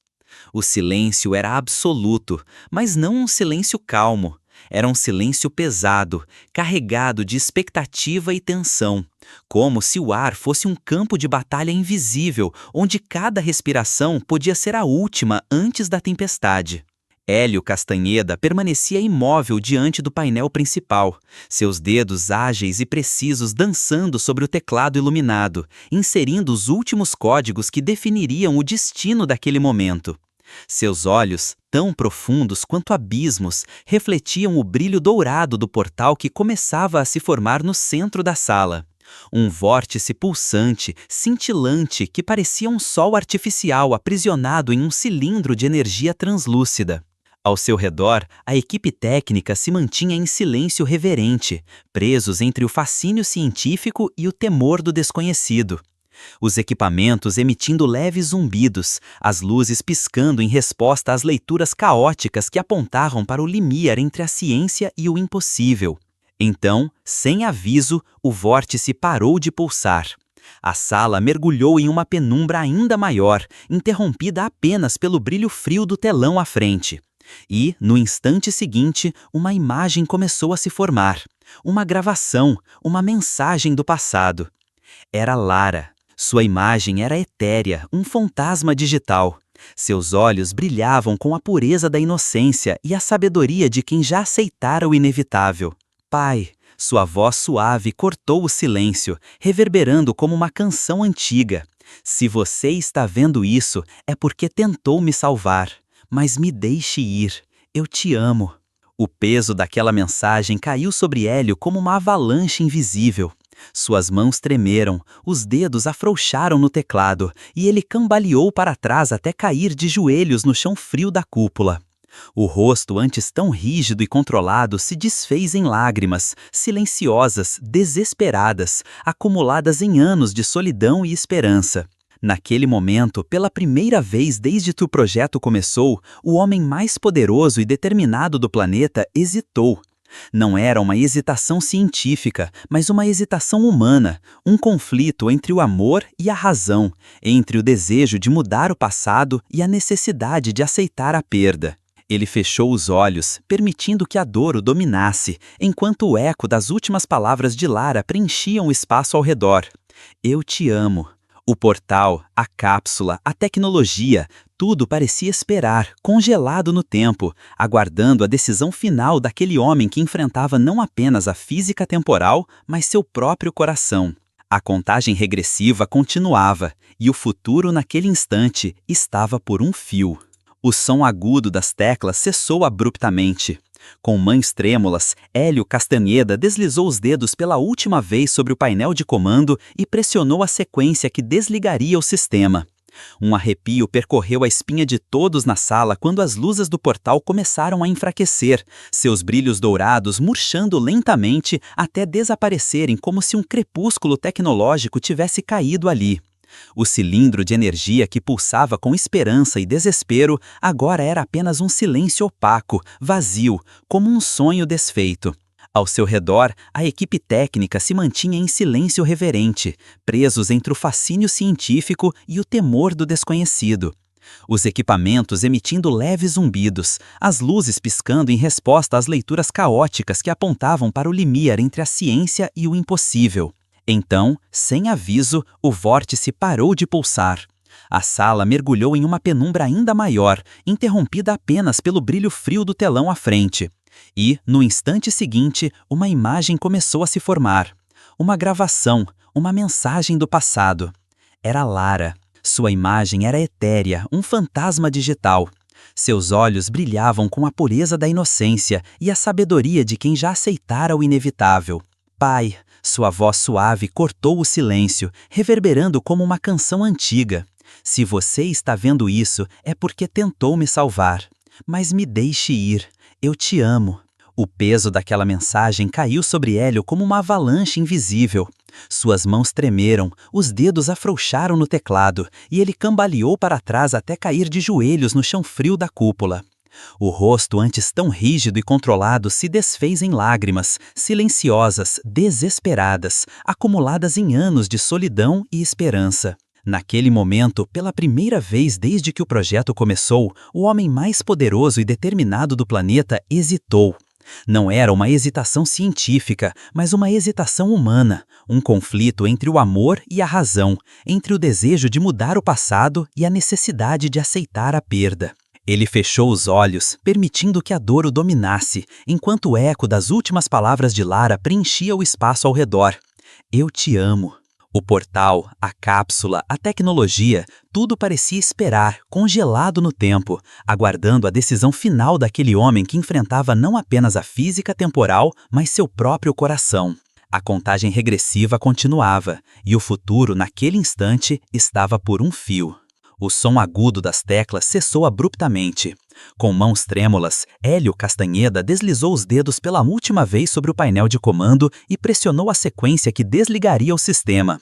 O silêncio era absoluto, mas não um silêncio calmo. Era um silêncio pesado, carregado de expectativa e tensão, como se o ar fosse um campo de batalha invisível, onde cada respiração podia ser a última antes da tempestade. Hélio Castanheda permanecia imóvel diante do painel principal, seus dedos ágeis e precisos dançando sobre o teclado iluminado, inserindo os últimos códigos que definiriam o destino daquele momento. Seus olhos, tão profundos quanto abismos, refletiam o brilho dourado do portal que começava a se formar no centro da sala. Um vórtice pulsante, cintilante, que parecia um sol artificial aprisionado em um cilindro de energia translúcida. Ao seu redor, a equipe técnica se mantinha em silêncio reverente, presos entre o fascínio científico e o temor do desconhecido. Os equipamentos emitindo leves zumbidos, as luzes piscando em resposta às leituras caóticas que apontavam para o limiar entre a ciência e o impossível. Então, sem aviso, o vórtice parou de pulsar. A sala mergulhou em uma penumbra ainda maior, interrompida apenas pelo brilho frio do telão à frente. E, no instante seguinte, uma imagem começou a se formar. Uma gravação, uma mensagem do passado. Era Lara. Sua imagem era etérea, um fantasma digital. Seus olhos brilhavam com a pureza da inocência e a sabedoria de quem já aceitara o inevitável. Pai, sua voz suave cortou o silêncio, reverberando como uma canção antiga. Se você está vendo isso, é porque tentou me salvar. Mas me deixe ir, eu te amo. O peso daquela mensagem caiu sobre Hélio como uma avalanche invisível. Suas mãos tremeram, os dedos afrouxaram no teclado, e ele cambaleou para trás até cair de joelhos no chão frio da cúpula. O rosto, antes tão rígido e controlado, se desfez em lágrimas, silenciosas, desesperadas, acumuladas em anos de solidão e esperança. Naquele momento, pela primeira vez desde que o projeto começou, o homem mais poderoso e determinado do planeta hesitou. Não era uma hesitação científica, mas uma hesitação humana, um conflito entre o amor e a razão, entre o desejo de mudar o passado e a necessidade de aceitar a perda. Ele fechou os olhos, permitindo que a dor o dominasse, enquanto o eco das últimas palavras de Lara preenchiam o espaço ao redor. Eu te amo. O portal, a cápsula, a tecnologia, tudo parecia esperar, congelado no tempo, aguardando a decisão final daquele homem que enfrentava não apenas a física temporal, mas seu próprio coração. A contagem regressiva continuava, e o futuro naquele instante estava por um fio. O som agudo das teclas cessou abruptamente. Com mãos trêmulas, Hélio Castanheda deslizou os dedos pela última vez sobre o painel de comando e pressionou a sequência que desligaria o sistema. Um arrepio percorreu a espinha de todos na sala quando as luzes do portal começaram a enfraquecer, seus brilhos dourados murchando lentamente até desaparecerem como se um crepúsculo tecnológico tivesse caído ali. O cilindro de energia que pulsava com esperança e desespero agora era apenas um silêncio opaco, vazio, como um sonho desfeito. Ao seu redor, a equipe técnica se mantinha em silêncio reverente, presos entre o fascínio científico e o temor do desconhecido. Os equipamentos emitindo leves zumbidos, as luzes piscando em resposta às leituras caóticas que apontavam para o limiar entre a ciência e o impossível. Então, sem aviso, o vórtice parou de pulsar. A sala mergulhou em uma penumbra ainda maior, interrompida apenas pelo brilho frio do telão à frente. E, no instante seguinte, uma imagem começou a se formar. Uma gravação, uma mensagem do passado. Era Lara. Sua imagem era etérea, um fantasma digital. Seus olhos brilhavam com a pureza da inocência e a sabedoria de quem já aceitara o inevitável. Pai, sua voz suave cortou o silêncio, reverberando como uma canção antiga. Se você está vendo isso, é porque tentou me salvar. Mas me deixe ir. Eu te amo. O peso daquela mensagem caiu sobre Hélio como uma avalanche invisível. Suas mãos tremeram, os dedos afrouxaram no teclado, e ele cambaleou para trás até cair de joelhos no chão frio da cúpula. O rosto, antes tão rígido e controlado, se desfez em lágrimas, silenciosas, desesperadas, acumuladas em anos de solidão e esperança. Naquele momento, pela primeira vez desde que o projeto começou, o homem mais poderoso e determinado do planeta hesitou. Não era uma hesitação científica, mas uma hesitação humana, um conflito entre o amor e a razão, entre o desejo de mudar o passado e a necessidade de aceitar a perda. Ele fechou os olhos, permitindo que a dor o dominasse, enquanto o eco das últimas palavras de Lara preenchia o espaço ao redor. Eu te amo. O portal, a cápsula, a tecnologia, tudo parecia esperar, congelado no tempo, aguardando a decisão final daquele homem que enfrentava não apenas a física temporal, mas seu próprio coração. A contagem regressiva continuava, e o futuro, naquele instante, estava por um fio. O som agudo das teclas cessou abruptamente. Com mãos trêmulas, Hélio Castanheda deslizou os dedos pela última vez sobre o painel de comando e pressionou a sequência que desligaria o sistema.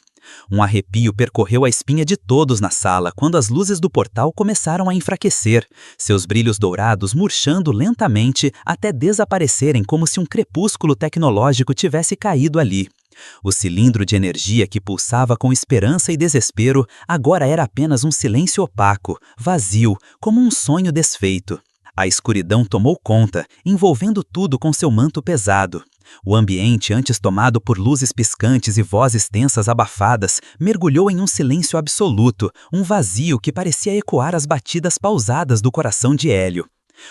Um arrepio percorreu a espinha de todos na sala quando as luzes do portal começaram a enfraquecer, seus brilhos dourados murchando lentamente até desaparecerem como se um crepúsculo tecnológico tivesse caído ali. O cilindro de energia que pulsava com esperança e desespero agora era apenas um silêncio opaco, vazio, como um sonho desfeito. A escuridão tomou conta, envolvendo tudo com seu manto pesado. O ambiente, antes tomado por luzes piscantes e vozes tensas abafadas, mergulhou em um silêncio absoluto, um vazio que parecia ecoar as batidas pausadas do coração de Hélio.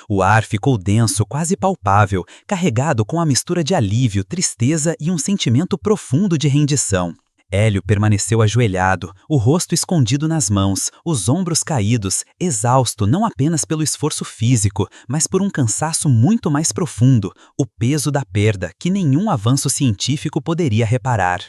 O ar ficou denso, quase palpável, carregado com a mistura de alívio, tristeza e um sentimento profundo de rendição. Hélio permaneceu ajoelhado, o rosto escondido nas mãos, os ombros caídos, exausto não apenas pelo esforço físico, mas por um cansaço muito mais profundo, o peso da perda que nenhum avanço científico poderia reparar.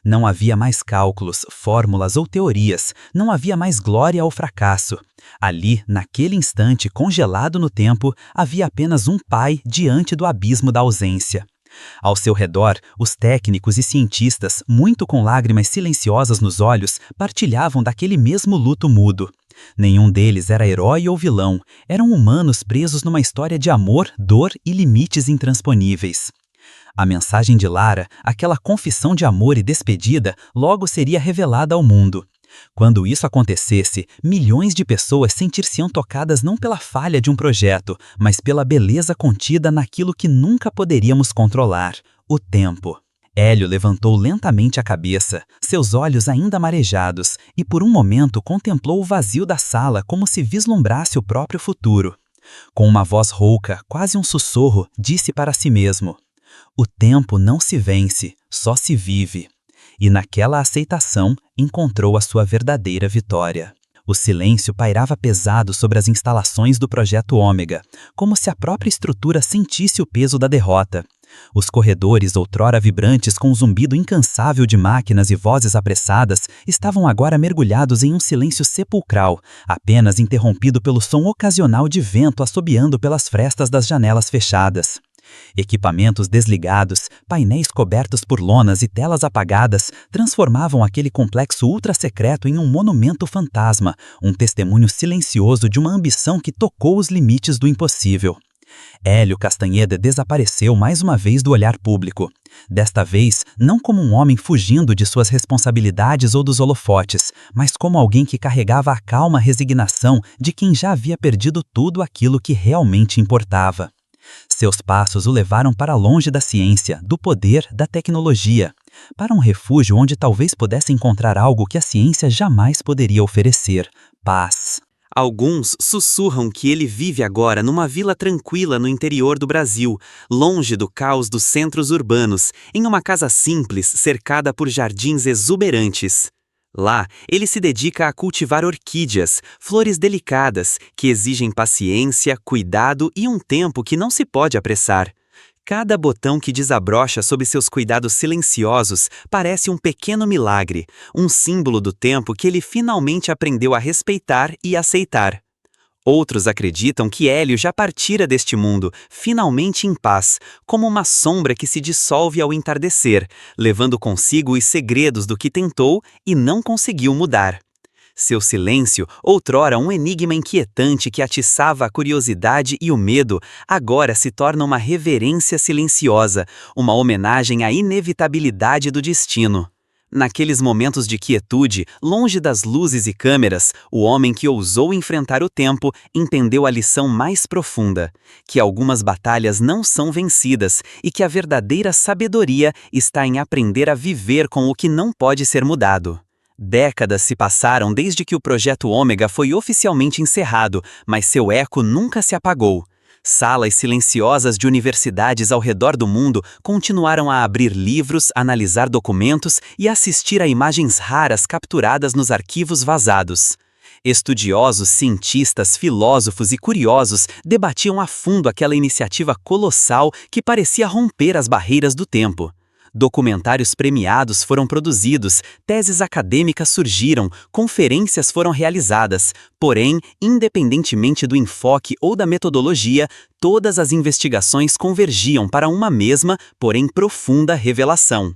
Não havia mais cálculos, fórmulas ou teorias, não havia mais glória ou fracasso. Ali, naquele instante congelado no tempo, havia apenas um pai diante do abismo da ausência. Ao seu redor, os técnicos e cientistas, muito com lágrimas silenciosas nos olhos, partilhavam daquele mesmo luto mudo. Nenhum deles era herói ou vilão, eram humanos presos numa história de amor, dor e limites intransponíveis. A mensagem de Lara, aquela confissão de amor e despedida, logo seria revelada ao mundo. Quando isso acontecesse, milhões de pessoas sentir-se-ão tocadas não pela falha de um projeto, mas pela beleza contida naquilo que nunca poderíamos controlar, o tempo. Hélio levantou lentamente a cabeça, seus olhos ainda marejados, e por um momento contemplou o vazio da sala como se vislumbrasse o próprio futuro. Com uma voz rouca, quase um sussurro, disse para si mesmo: o tempo não se vence, só se vive. E naquela aceitação encontrou a sua verdadeira vitória. O silêncio pairava pesado sobre as instalações do Projeto Ômega, como se a própria estrutura sentisse o peso da derrota. Os corredores, outrora vibrantes com um zumbido incansável de máquinas e vozes apressadas, estavam agora mergulhados em um silêncio sepulcral, apenas interrompido pelo som ocasional de vento assobiando pelas frestas das janelas fechadas. Equipamentos desligados, painéis cobertos por lonas e telas apagadas transformavam aquele complexo ultra-secreto em um monumento fantasma, um testemunho silencioso de uma ambição que tocou os limites do impossível. Hélio Castanheda desapareceu mais uma vez do olhar público. Desta vez, não como um homem fugindo de suas responsabilidades ou dos holofotes, mas como alguém que carregava a calma resignação de quem já havia perdido tudo aquilo que realmente importava. Seus passos o levaram para longe da ciência, do poder, da tecnologia, para um refúgio onde talvez pudesse encontrar algo que a ciência jamais poderia oferecer: paz. Alguns sussurram que ele vive agora numa vila tranquila no interior do Brasil, longe do caos dos centros urbanos, em uma casa simples cercada por jardins exuberantes. Lá, ele se dedica a cultivar orquídeas, flores delicadas, que exigem paciência, cuidado e um tempo que não se pode apressar. Cada botão que desabrocha sob seus cuidados silenciosos parece um pequeno milagre, um símbolo do tempo que ele finalmente aprendeu a respeitar e aceitar. Outros acreditam que Hélio já partira deste mundo, finalmente em paz, como uma sombra que se dissolve ao entardecer, levando consigo os segredos do que tentou e não conseguiu mudar. Seu silêncio, outrora um enigma inquietante que atiçava a curiosidade e o medo, agora se torna uma reverência silenciosa, uma homenagem à inevitabilidade do destino. Naqueles momentos de quietude, longe das luzes e câmeras, o homem que ousou enfrentar o tempo entendeu a lição mais profunda, que algumas batalhas não são vencidas e que a verdadeira sabedoria está em aprender a viver com o que não pode ser mudado. Décadas se passaram desde que o Projeto Ômega foi oficialmente encerrado, mas seu eco nunca se apagou. Salas silenciosas de universidades ao redor do mundo continuaram a abrir livros, analisar documentos e assistir a imagens raras capturadas nos arquivos vazados. Estudiosos, cientistas, filósofos e curiosos debatiam a fundo aquela iniciativa colossal que parecia romper as barreiras do tempo. Documentários premiados foram produzidos, teses acadêmicas surgiram, conferências foram realizadas, porém, independentemente do enfoque ou da metodologia, todas as investigações convergiam para uma mesma, porém profunda revelação.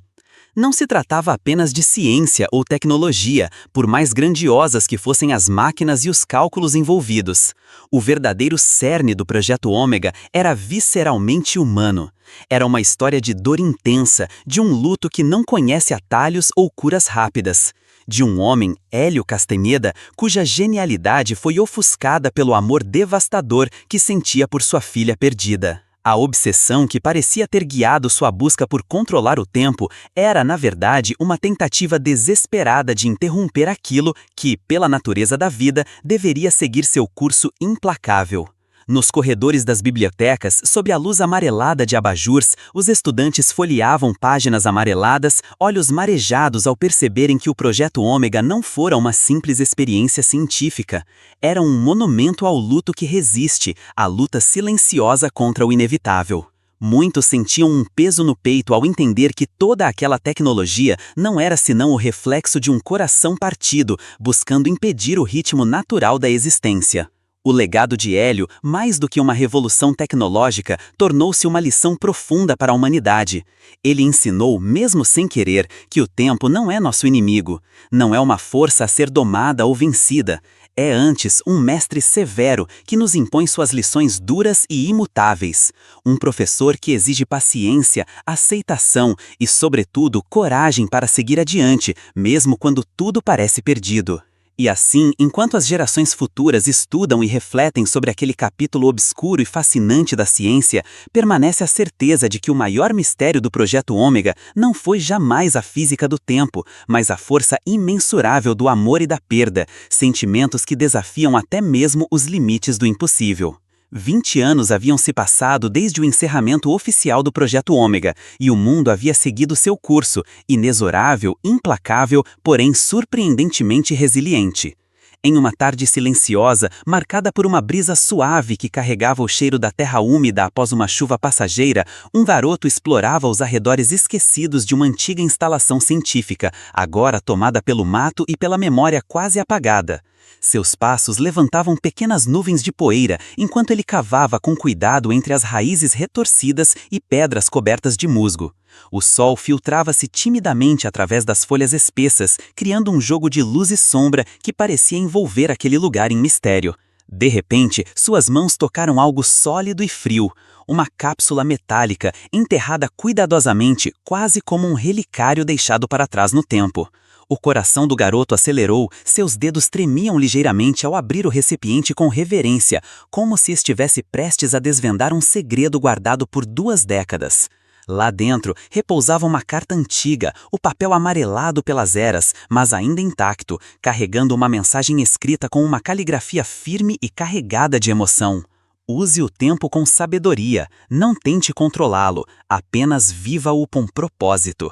Não se tratava apenas de ciência ou tecnologia, por mais grandiosas que fossem as máquinas e os cálculos envolvidos. O verdadeiro cerne do Projeto Ômega era visceralmente humano. Era uma história de dor intensa, de um luto que não conhece atalhos ou curas rápidas. De um homem, Hélio Castanheda, cuja genialidade foi ofuscada pelo amor devastador que sentia por sua filha perdida. A obsessão que parecia ter guiado sua busca por controlar o tempo era, na verdade, uma tentativa desesperada de interromper aquilo que, pela natureza da vida, deveria seguir seu curso implacável. Nos corredores das bibliotecas, sob a luz amarelada de abajures, os estudantes folheavam páginas amareladas, olhos marejados ao perceberem que o Projeto Ômega não fora uma simples experiência científica. Era um monumento ao luto que resiste, à luta silenciosa contra o inevitável. Muitos sentiam um peso no peito ao entender que toda aquela tecnologia não era senão o reflexo de um coração partido, buscando impedir o ritmo natural da existência. O legado de Hélio, mais do que uma revolução tecnológica, tornou-se uma lição profunda para a humanidade. Ele ensinou, mesmo sem querer, que o tempo não é nosso inimigo, não é uma força a ser domada ou vencida. É antes um mestre severo que nos impõe suas lições duras e imutáveis. Um professor que exige paciência, aceitação e, sobretudo, coragem para seguir adiante, mesmo quando tudo parece perdido. E assim, enquanto as gerações futuras estudam e refletem sobre aquele capítulo obscuro e fascinante da ciência, permanece a certeza de que o maior mistério do Projeto Ômega não foi jamais a física do tempo, mas a força imensurável do amor e da perda, sentimentos que desafiam até mesmo os limites do impossível. 20 anos haviam se passado desde o encerramento oficial do Projeto Ômega, e o mundo havia seguido seu curso, inexorável, implacável, porém surpreendentemente resiliente. Em uma tarde silenciosa, marcada por uma brisa suave que carregava o cheiro da terra úmida após uma chuva passageira, um garoto explorava os arredores esquecidos de uma antiga instalação científica, agora tomada pelo mato e pela memória quase apagada. Seus passos levantavam pequenas nuvens de poeira enquanto ele cavava com cuidado entre as raízes retorcidas e pedras cobertas de musgo. O sol filtrava-se timidamente através das folhas espessas, criando um jogo de luz e sombra que parecia envolver aquele lugar em mistério. De repente, suas mãos tocaram algo sólido e frio, uma cápsula metálica enterrada cuidadosamente, quase como um relicário deixado para trás no tempo. O coração do garoto acelerou, seus dedos tremiam ligeiramente ao abrir o recipiente com reverência, como se estivesse prestes a desvendar um segredo guardado por 2 décadas. Lá dentro repousava uma carta antiga, o papel amarelado pelas eras, mas ainda intacto, carregando uma mensagem escrita com uma caligrafia firme e carregada de emoção. Use o tempo com sabedoria, não tente controlá-lo, apenas viva-o com propósito.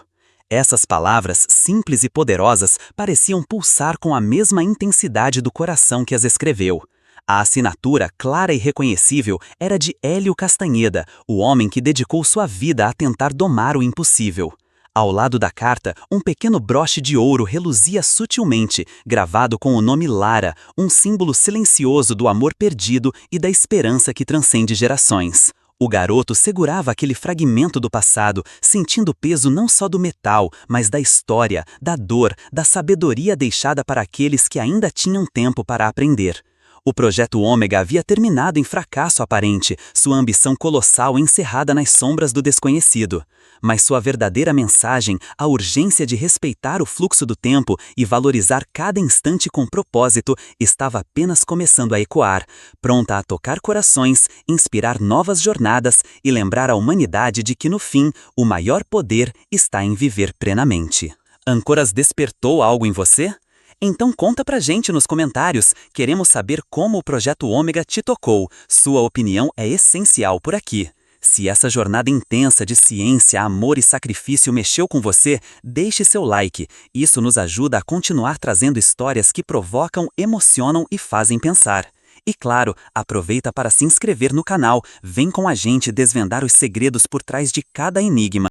Essas palavras, simples e poderosas, pareciam pulsar com a mesma intensidade do coração que as escreveu. A assinatura, clara e reconhecível, era de Hélio Castanheda, o homem que dedicou sua vida a tentar domar o impossível. Ao lado da carta, um pequeno broche de ouro reluzia sutilmente, gravado com o nome Lara, um símbolo silencioso do amor perdido e da esperança que transcende gerações. O garoto segurava aquele fragmento do passado, sentindo o peso não só do metal, mas da história, da dor, da sabedoria deixada para aqueles que ainda tinham tempo para aprender. O projeto Ômega havia terminado em fracasso aparente, sua ambição colossal encerrada nas sombras do desconhecido. Mas sua verdadeira mensagem, a urgência de respeitar o fluxo do tempo e valorizar cada instante com propósito, estava apenas começando a ecoar, pronta a tocar corações, inspirar novas jornadas e lembrar a humanidade de que, no fim, o maior poder está em viver plenamente. Ancoras despertou algo em você? Então conta pra gente nos comentários, queremos saber como o Projeto Ômega te tocou, sua opinião é essencial por aqui. Se essa jornada intensa de ciência, amor e sacrifício mexeu com você, deixe seu like, isso nos ajuda a continuar trazendo histórias que provocam, emocionam e fazem pensar. E claro, aproveita para se inscrever no canal, vem com a gente desvendar os segredos por trás de cada enigma.